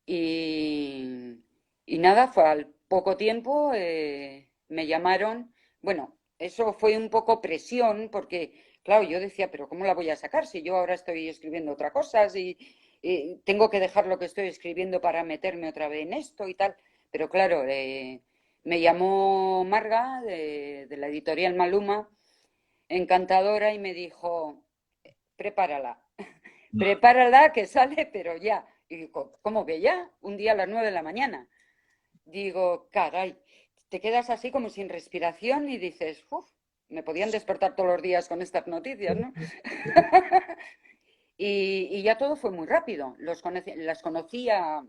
y, y nada, fue al poco tiempo, me llamaron. Bueno, eso fue un poco presión porque, claro, yo decía, pero ¿cómo la voy a sacar si yo ahora estoy escribiendo otra cosa? Si tengo que dejar lo que estoy escribiendo para meterme otra vez en esto y tal. Pero claro, me llamó Marga de la editorial Maluma, encantadora, y me dijo, prepárala, prepárala que sale, pero ya. Y digo, ¿cómo que ya? Un día a las 9 de la mañana. Digo, caray, te quedas así como sin respiración y dices, uff, me podían despertar todos los días con estas noticias, ¿no? Y ya todo fue muy rápido. Las conocí a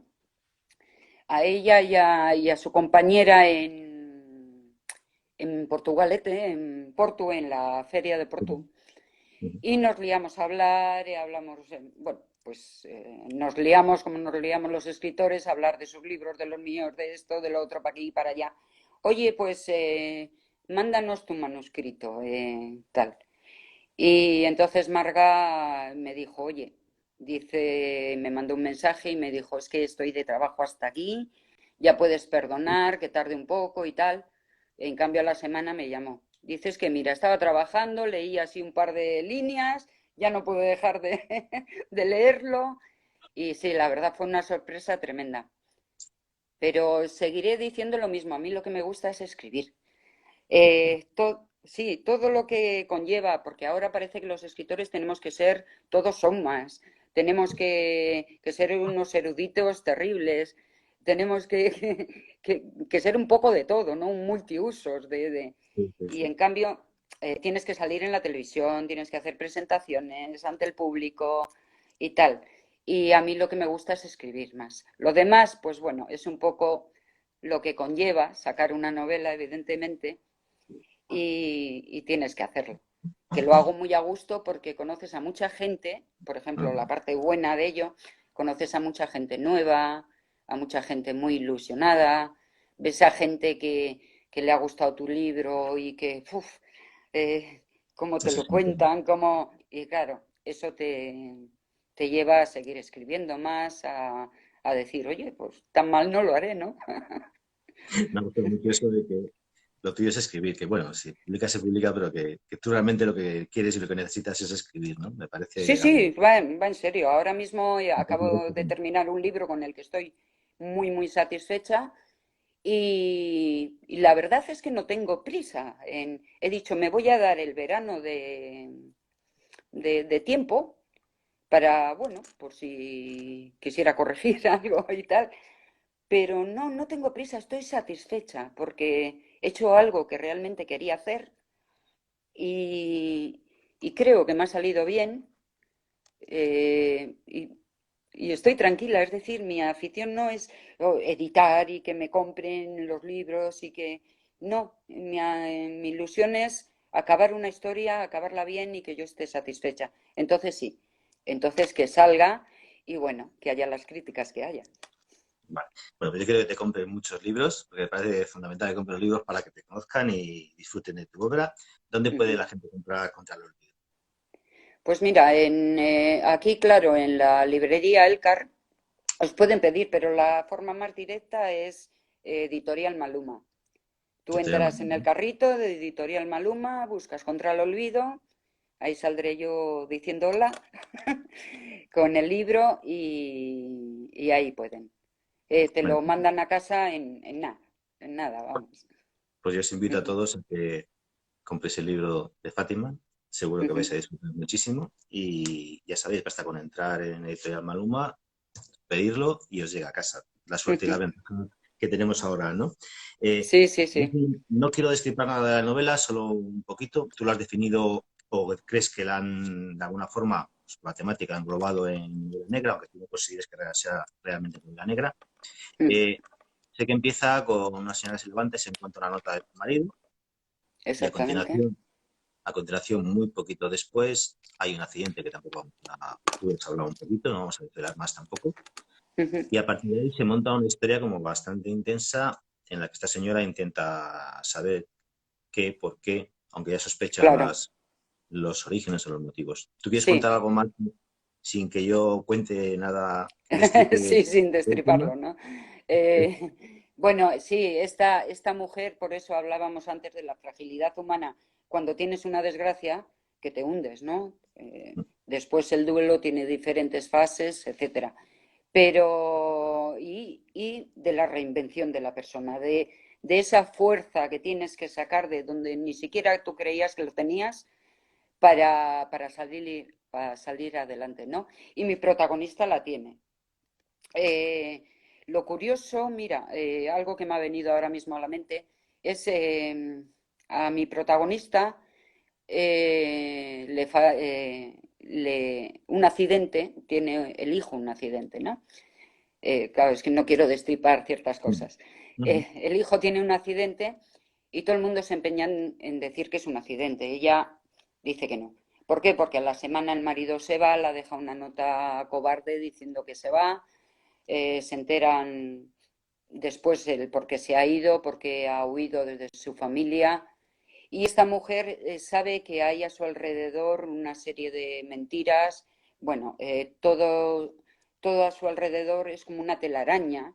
ella y a su compañera en Portugalete, en Porto, en la feria de Porto. Y nos liamos a hablar, hablamos, bueno, pues nos liamos como nos liamos los escritores, a hablar de sus libros, de los míos, de esto, de lo otro, para aquí y para allá. Oye, pues mándanos tu manuscrito, tal. Y entonces Marga me dijo, oye, dice, me mandó un mensaje y me dijo, es que estoy de trabajo hasta aquí, ya puedes perdonar, que tarde un poco y tal. En cambio, a la semana me llamó. Dices que, mira, estaba trabajando, leí así un par de líneas, ya no puedo dejar de leerlo. Y sí, la verdad fue una sorpresa tremenda. Pero seguiré diciendo lo mismo, a mí lo que me gusta es escribir. Sí, todo lo que conlleva, porque ahora parece que los escritores tenemos que ser, todos son más, tenemos que ser unos eruditos terribles, tenemos que ser un poco de todo, ¿no? Un multiusos y en cambio tienes que salir en la televisión, tienes que hacer presentaciones ante el público y tal. Y a mí lo que me gusta es escribir más. Lo demás, pues bueno, es un poco lo que conlleva sacar una novela, evidentemente, y tienes que hacerlo. Que lo hago muy a gusto porque conoces a mucha gente, por ejemplo, la parte buena de ello, conoces a mucha gente nueva, a mucha gente muy ilusionada, ves a gente que le ha gustado tu libro y que, uf, eh, cómo te Eso lo es increíble. cuentan, cómo... Y claro, eso te lleva a seguir escribiendo más, a decir, oye, pues tan mal no lo haré, ¿no? Me ha gustado mucho eso de que lo tuyo es escribir, que bueno, si publica se publica, pero que tú realmente lo que quieres y lo que necesitas es escribir, ¿no? Me Sí, parece algo... sí, va en serio. Ahora mismo acabo de terminar un libro con el que estoy muy, muy satisfecha y la verdad es que no tengo prisa. He dicho, me voy a dar el verano de tiempo para, bueno, por si quisiera corregir algo y tal, pero no, no tengo prisa, estoy satisfecha porque he hecho algo que realmente quería hacer y, y creo que me ha salido bien. Y estoy tranquila, es decir, mi afición no es editar y que me compren los libros y que... No, mi ilusión es acabar una historia, acabarla bien y que yo esté satisfecha. Entonces sí, entonces que salga y bueno, que haya las críticas que haya. Vale. Bueno, pues yo quiero que te compren muchos libros, porque me parece fundamental que compren libros para que te conozcan y disfruten de tu obra. ¿Dónde puede Ujú. la gente comprar los libros? Pues mira, aquí, claro, en la librería Elcar os pueden pedir, pero la forma más directa es Editorial Maluma. Tú Yo te llamo, entras en el carrito de Editorial Maluma, buscas Contra el Olvido, ahí saldré yo diciendo hola con el libro y ahí pueden. Te bueno, lo mandan a casa en nada, vamos. pues yo os invito a todos a que compréis el libro de Fátima. Seguro que vais a disfrutar muchísimo. Y ya sabéis, basta con entrar en Editorial Maluma, pedirlo y os llega a casa. La suerte y la ventaja que tenemos ahora, ¿no? Eh, Sí, sí, sí. no quiero describir nada de la novela, solo un poquito. Tú lo has definido o crees que la han, de alguna forma, pues, la temática englobado en novela negra, aunque tú no consideres que sea realmente novela negra. Eh, Sé que empieza con una señora que se levanta y se encuentra una nota de su marido y Exactamente. a continuación, muy poquito después, hay un accidente que tampoco vamos a, tú has hablado un poquito, no vamos a desvelar más tampoco. Y a partir de ahí se monta una historia como bastante intensa en la que esta señora intenta saber qué, por qué, aunque ya sospecha Claro, los orígenes o los motivos. ¿Tú quieres contar sí. algo más sin que yo cuente nada, destripe Sí, sin el tema? destriparlo, ¿no? Bueno, sí, esta mujer, por eso hablábamos antes de la fragilidad humana, cuando tienes una desgracia, que te hundes, ¿no? Después el duelo tiene diferentes fases, etcétera. Pero, y de la reinvención de la persona, de esa fuerza que tienes que sacar de donde ni siquiera tú creías que lo tenías para salir adelante, ¿no? Y mi protagonista la tiene. Eh, lo curioso, mira, algo que me ha venido ahora mismo a la mente es a mi protagonista un accidente, tiene el hijo un accidente, ¿no? Claro, es que no quiero destripar ciertas Mm. cosas. Ujú. El hijo tiene un accidente y todo el mundo se empeña en decir que es un accidente. Ella dice que no. ¿Por qué? Porque a la semana el marido se va, la deja una nota cobarde diciendo que se va, se enteran después el por qué se ha ido, porque ha huido desde su familia. Y esta mujer sabe que hay a su alrededor una serie de mentiras. Bueno, todo a su alrededor es como una telaraña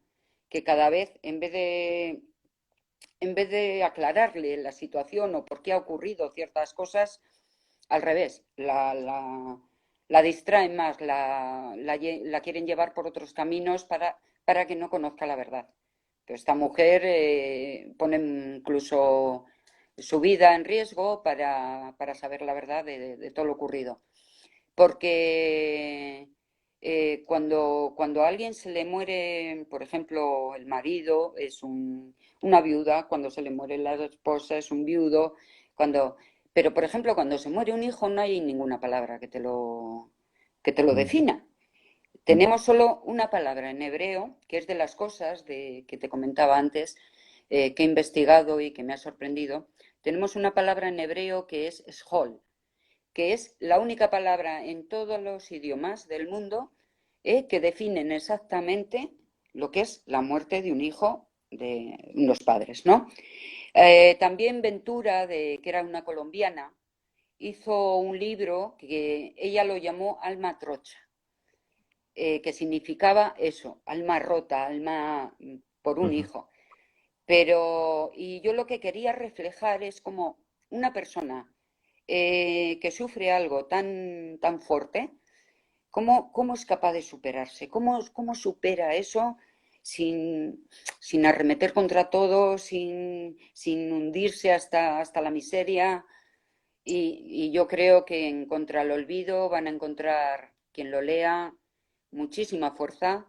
que cada vez, en vez de aclararle la situación o por qué ha ocurrido ciertas cosas, al revés, la distraen más, la quieren llevar por otros caminos para que no conozca la verdad. Pero esta mujer pone incluso su vida en riesgo para saber la verdad de todo lo ocurrido. Porque cuando a alguien se le muere, por ejemplo, el marido es una viuda, cuando se le muere la esposa es un viudo, cuando Pero, por ejemplo, cuando se muere un hijo no hay ninguna palabra que te lo defina. Tenemos solo una palabra en hebreo, que es de las cosas que te comentaba antes, que he investigado y que me ha sorprendido. Tenemos una palabra en hebreo que es shol, que es la única palabra en todos los idiomas del mundo que definen exactamente lo que es la muerte de un hijo de unos padres, ¿no? También Ventura, que era una colombiana, hizo un libro que ella lo llamó Alma Trocha, que significaba eso, alma rota, alma por un Ujú. hijo. Pero, y yo lo que quería reflejar es como una persona que sufre algo tan fuerte, ¿cómo es capaz de superarse? ¿Cómo supera eso sin arremeter contra todo, sin hundirse hasta la miseria? Y yo creo que en Contra el Olvido van a encontrar, quien lo lea, muchísima fuerza,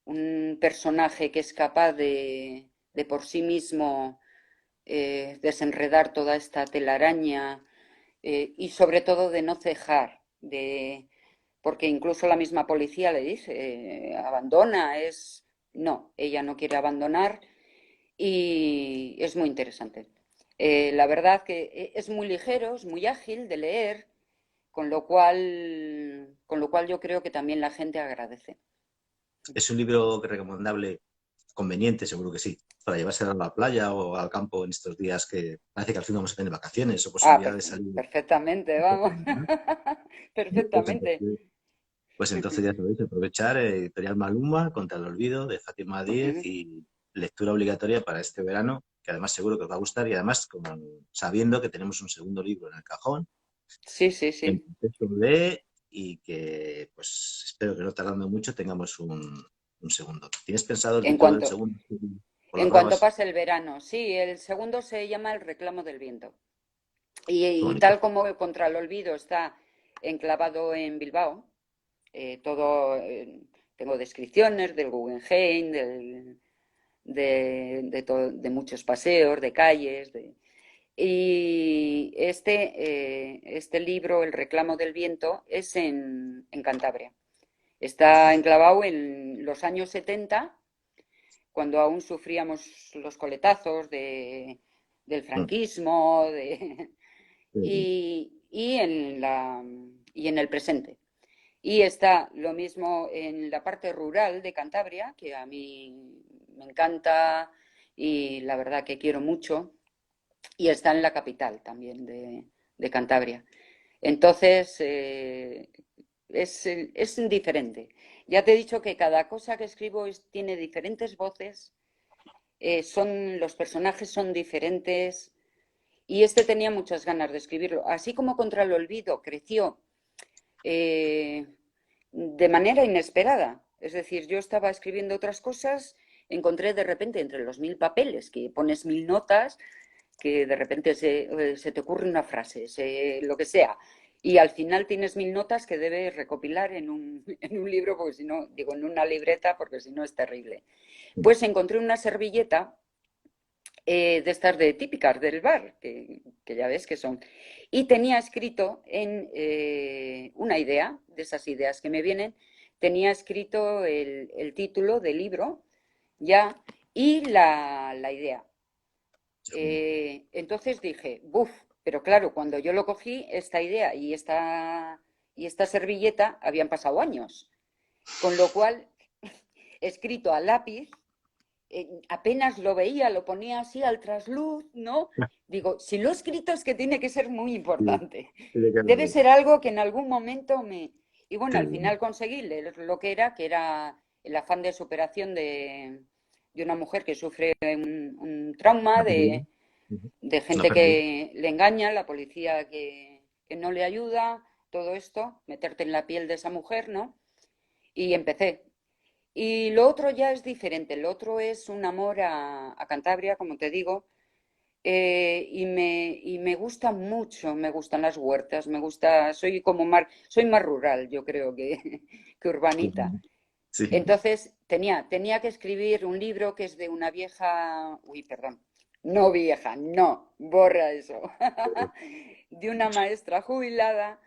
un personaje que es capaz de por sí mismo desenredar toda esta telaraña y sobre todo de no cejar, porque incluso la misma policía le dice, abandona, No, ella no quiere abandonar y es muy interesante. La verdad que es muy ligero, es muy ágil de leer, con lo cual yo creo que también la gente agradece. ¿Es un libro recomendable, conveniente, seguro que sí, para llevarse a la playa o al campo en estos días que parece que al fin vamos a tener vacaciones o Ah, posibilidad de salir? perfectamente, vamos. Pues Perfectamente. entonces, pues entonces ya sabéis, aprovechar Editorial Maluma, Contra el Olvido, de Fátima Díez y lectura obligatoria para este verano, que además seguro que os va a gustar y además como sabiendo que tenemos un segundo libro en el cajón, Sí, sí, en sí. proceso de y que pues espero que no tardando mucho tengamos un segundo. ¿Tienes pensado el En título del cuanto, segundo por en las cuanto ramas? pase el verano, sí, el segundo se llama El reclamo del viento. Qué Y bonito. tal como Contra el Olvido está enclavado en Bilbao, todo, tengo descripciones del Guggenheim, de muchos paseos, de calles, y este libro, El reclamo del viento, es en Cantabria. Está enclavado en los años 70, cuando aún sufríamos los coletazos del Mm, franquismo qué bien. y en el presente. Y está lo mismo en la parte rural de Cantabria, que a mí me encanta y la verdad que quiero mucho, y está en la capital también de Cantabria. Entonces, es diferente. Ya te he dicho que cada cosa que escribo tiene diferentes voces, los personajes son diferentes, y este tenía muchas ganas de escribirlo. Así como Contra el Olvido creció eh, de manera inesperada. Es decir, yo estaba escribiendo otras cosas, encontré de repente entre los 1000 papeles, que pones 1000 notas, que de repente se te ocurre una frase, lo que sea. Y al final tienes 1000 notas que debes recopilar en un libro, porque si no, digo, en una libreta, porque si no es terrible. Pues encontré una servilleta de estas de típicas del bar, que ya ves que son. Y tenía escrito en una idea, de esas ideas que me vienen, tenía escrito el título del libro ya y la idea. Entonces dije, buf, pero claro, cuando yo lo cogí, esta idea y esta servilleta habían pasado años, con lo cual, escrito a lápiz, apenas lo veía, lo ponía así al trasluz, ¿no? Digo, si lo he escrito es que tiene que ser muy Sí, importante. tiene que Debe haber. ser algo que en algún momento me... Y bueno, Qué al bien. final conseguí leer lo que era el afán de superación de una mujer que sufre un trauma Una pérdida. Ujú. de Una gente pérdida. que le engaña, la policía que no le ayuda, todo esto, meterte en la piel de esa mujer, ¿no? Y empecé. Y lo otro ya es diferente, lo otro es un amor a Cantabria, como te digo, y me gusta mucho, me gustan las huertas, soy más rural, yo creo que urbanita. Sí. Entonces tenía que escribir un libro que es de una vieja, uy, perdón, no vieja, no, borra eso, de una maestra jubilada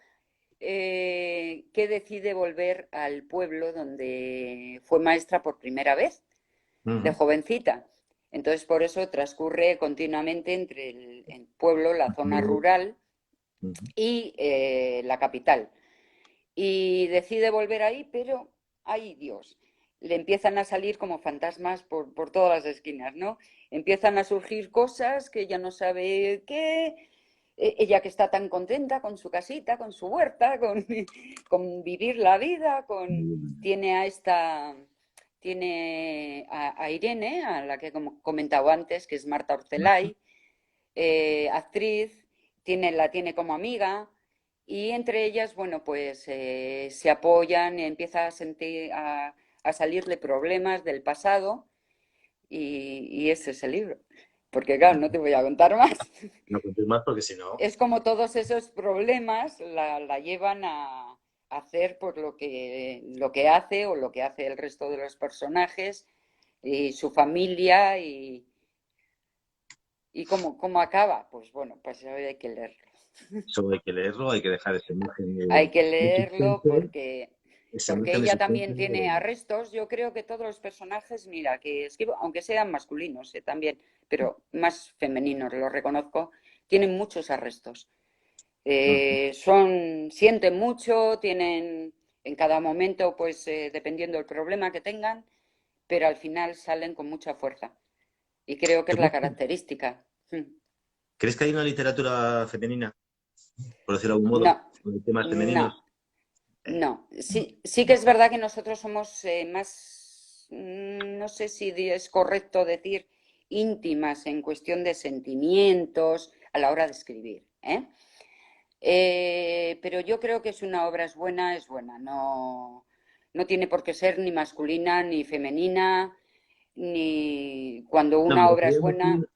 que decide volver al pueblo donde fue maestra por primera vez, de Ujú, jovencita. Entonces, por eso transcurre continuamente entre el pueblo, la zona rural ujú. y la capital. Y decide volver ahí, pero, ay Dios, le empiezan a salir como fantasmas por todas las esquinas, ¿no? Empiezan a surgir cosas que ella no sabe qué, ella que está tan contenta con su casita, con su huerta, con vivir la vida, tiene a esta, tiene a Irene, a la que como comentado antes, que es Marta Orcelay, actriz, la tiene como amiga y entre ellas, bueno, pues se apoyan y empieza a salirle problemas del pasado y ese es el libro. Porque claro, no te voy a contar más. No cuentes más porque si no... Es como todos esos problemas la llevan a hacer por lo que hace o lo que hace el resto de los personajes y su familia y cómo acaba. Pues bueno, pues hoy hay que leerlo. Solo hay que leerlo, hay que dejar esa imagen Hay que de leerlo suspense, esa porque imagen de ella suspense. también tiene arrestos. Yo creo que todos los personajes, mira, que escribo, aunque sean masculinos también, pero más femeninos, lo reconozco, tienen muchos arrestos. Ujú. Sienten mucho, tienen en cada momento, pues dependiendo del problema que tengan, pero al final salen con mucha fuerza. Y creo que es la característica. ¿Crees que hay una literatura femenina, por decirlo de algún No, modo, de temas no. femeninos? Eh, No, sí que es verdad que nosotros somos más, no sé si es correcto decir íntimas en cuestión de sentimientos a la hora de escribir, ¿eh? Pero yo creo que si una obra es buena, no, no tiene por qué ser ni masculina ni femenina, ni cuando no, me una obra es refería más buena, bien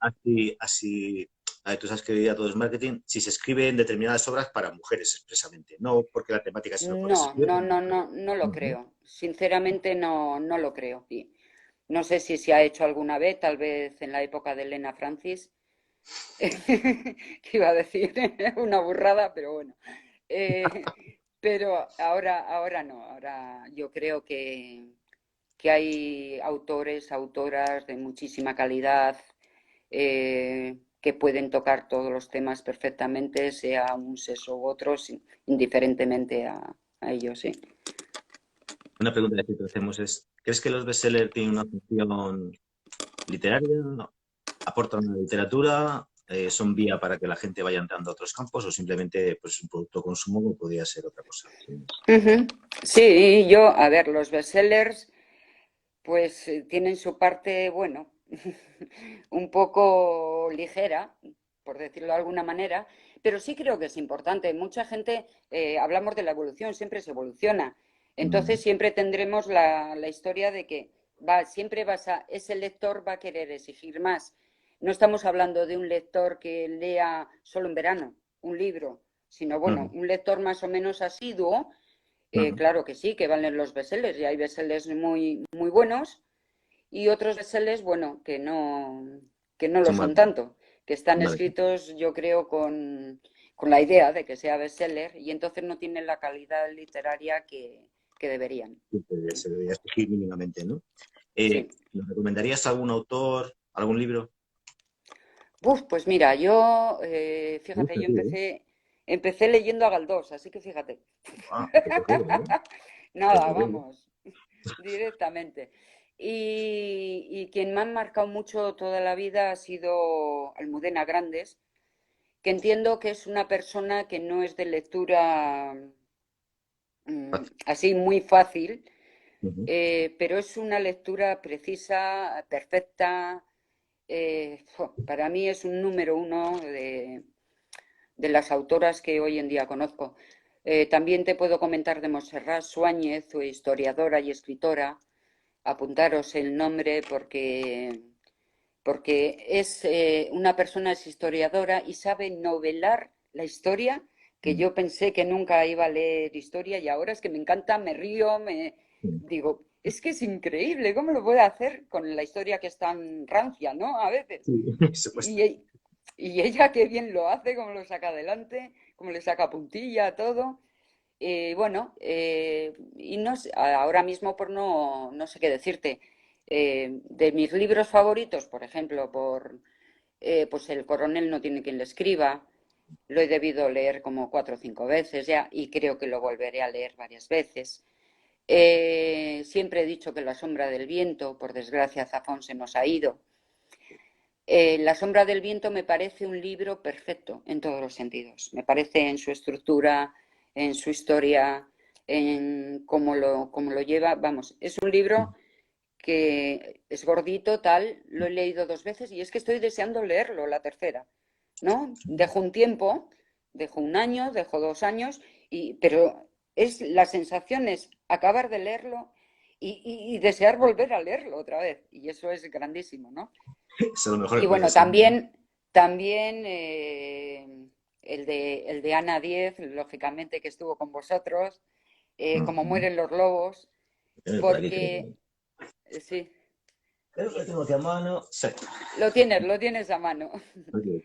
a ver, tú sabes que ya todo es marketing, si se escriben determinadas obras para mujeres expresamente, no porque la temática, sino porque se no, escribe no, para no, mujeres. no, no lo Ujú. creo. Sinceramente no, no lo creo. Y no sé si se ha hecho alguna vez, tal vez en la época de Elena Francis, que iba a decir una burrada, pero bueno. Eh, pero ahora no, ahora yo creo que hay autores, autoras de muchísima calidad que pueden tocar todos los temas perfectamente, sea un sexo u otro, indiferentemente a ellos, sí. Una pregunta que te hacemos es, ¿crees que los bestsellers tienen una función literaria? ¿Aportan a la literatura? ¿Son vía para que la gente vaya entrando a otros campos o simplemente pues, es un producto de consumo que podría ser otra cosa? Sin más. Ujú. Sí, a ver, los bestsellers pues tienen su parte, bueno, un poco ligera, por decirlo de alguna manera, pero sí creo que es importante. Mucha gente, hablamos de la evolución, siempre se evoluciona. Mm, Entonces siempre tendremos la historia de que siempre ese lector va a querer exigir más. No estamos hablando de un lector que lea solo en verano un libro, sino bueno, mm, un lector más o menos asiduo. mm. Claro que sí, que valen los bestsellers y hay bestsellers muy, muy buenos y otros bestsellers, bueno, que no lo Son más. son tanto, que están Vale. escritos, yo creo, con la idea de que sea bestseller y entonces no tienen la calidad literaria que deberían. Sí, se debería exigir mínimamente, ¿no? Sí. ¿Nos recomendarías algún autor, algún libro? Uf, pues mira, Me fíjate, gusta, tío, ¿eh? empecé leyendo a Galdós, así que fíjate. Ah, qué cogido, ¿eh? Qué Nada, cogido. vamos, directamente. Y quien me ha marcado mucho toda la vida ha sido Almudena Grandes, que entiendo que es una persona que no es de lectura Fácil. así muy fácil, Ujú. pero es una lectura precisa, perfecta. Para mí es un número uno de las autoras que hoy en día conozco. También te puedo comentar de Montserrat Suáñez, historiadora y escritora. Apuntaros el nombre porque es una persona es historiadora y sabe novelar la historia, que Mm, yo pensé que nunca iba a leer historia y ahora es que me encanta, me río, mm. digo, Es que es increíble cómo lo puede hacer con la historia que es tan rancia, ¿no? A veces. Sí, por supuesto. Y, y ella qué bien lo hace, cómo lo saca adelante, cómo le saca puntilla, todo. Bueno, y no ahora mismo por no sé qué decirte. De mis libros favoritos, por ejemplo, pues El coronel no tiene quien le escriba, lo he debido leer como 4 o 5 veces ya y creo que lo volveré a leer varias veces. Siempre he dicho que La sombra del viento, por desgracia Zafón se nos ha ido. La sombra del viento me parece un libro perfecto en todos los sentidos. Me parece en su estructura, en su historia, en cómo lo lleva. Vamos, es un libro que es gordito, tal, lo he leído 2 veces y es que estoy deseando leerlo la tercera, ¿no? Dejo un tiempo, dejo un año, dejo 2 años, pero la sensación es acabar de leerlo y desear volver a leerlo otra vez. Y eso es grandísimo, ¿no? Eso es lo mejor Y que puedes bueno, desear. también el de Ana Diez, lógicamente, que estuvo con vosotros, Como Ujú. mueren los lobos, Por aquí creo porque sí, que lo tengo aquí a mano. Sí. lo tienes a mano. Ok.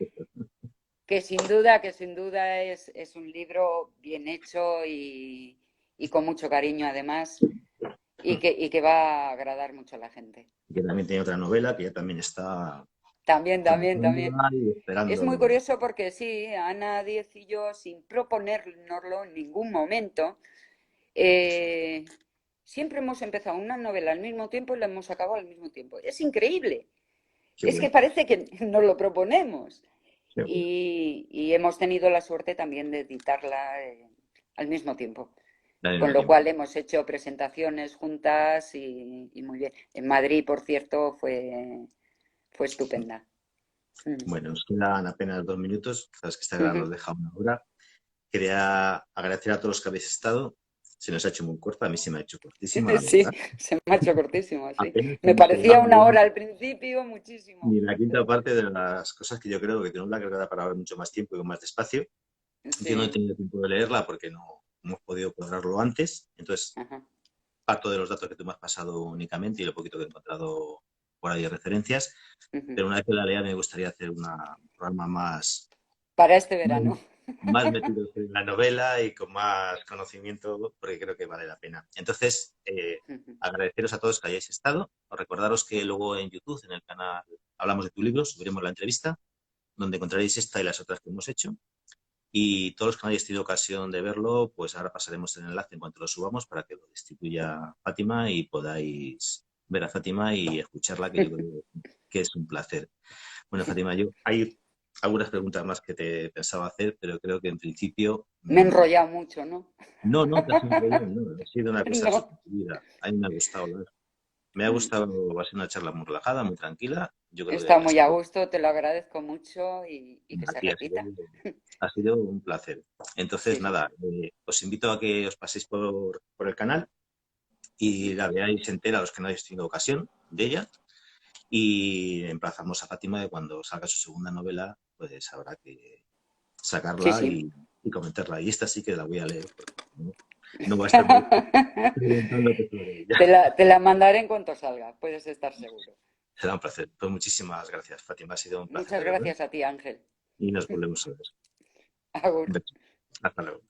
Que sin duda es un libro bien hecho y con mucho cariño además, y que va a agradar mucho a la gente. Que también tiene otra novela que ya también está También. trabajándola y Es muy esperando. curioso porque sí, Ana Diez y yo, sin proponérnoslo en ningún momento, eh, siempre hemos empezado una novela al mismo tiempo y la hemos acabado al mismo tiempo. Es increíble. Qué Es que bueno, parece que nos lo proponemos. qué bueno. Y hemos tenido la suerte también de editarla al mismo tiempo. Al Con mismo lo tiempo. cual hemos hecho presentaciones juntas y muy bien. En Madrid, por cierto, fue estupenda. Mm. Bueno, nos quedan apenas 2 minutos. Sabes que esta grabado Ujú. nos deja 1 hora. Quería agradecer a todos los que habéis estado. Se nos ha hecho muy corta, a mí se me ha hecho cortísima, la Sí, verdad. se me ha hecho cortísimo, sí. Apenas Me hemos parecía llegado una hora al principio, muchísimo. ni la quinta parte de las cosas que yo creo que tenemos la cargada para hablar mucho más tiempo y con más despacio. Yo no he Sí, tenido tiempo de leerla porque no hemos podido cuadrarlo antes. Entonces, ajá. parto de los datos que tú me has pasado únicamente y lo poquito que he encontrado por ahí de referencias. Ujú. Pero una vez que la lea me gustaría hacer un programa Para este más, verano. más metido en la novela y con más conocimiento, porque creo que vale la pena. Entonces, Ujú. agradeceros a todos que hayáis estado. Os recordaros que luego en YouTube, en el canal Hablamos de tu libro, subiremos la entrevista, donde encontraréis esta y las otras que hemos hecho. Y todos los que no hayáis tenido ocasión de verlo, pues ahora pasaremos el enlace en cuanto lo subamos para que lo destituya Fátima y podáis ver a Fátima y escucharla, que yo creo que es un placer. Bueno, Fátima, hay algunas preguntas más que te pensaba hacer, pero creo que en principio Me he enrollado mucho, ¿no? no te has enrollado, no, ha sido una cosa No, súper fluida. A mí me ha gustado, ¿verdad? Me ha gustado, va a ser una charla muy relajada, muy tranquila. Yo creo está que ha muy a sido, gusto, te lo agradezco mucho y que a se ti repita. ha sido un placer. Entonces, Sí, sí, nada, os invito a que os paséis por el canal y sí. la veáis entera los que no hayáis tenido ocasión de ella. Y emplazamos a Fátima de cuando salga su segunda novela, pues habrá que Sí, sacarla sí. y comentarla. Y esta sí que la voy a leer, porque no va a estar muy preguntándote sobre ella. Te la mandaré en cuanto salga, puedes estar seguro. Será un placer. Pues muchísimas gracias, Fátima. Ha sido un placer, Muchas de verdad. gracias a ti, Ángel. Y nos volvemos a ver. Agur. Hasta luego.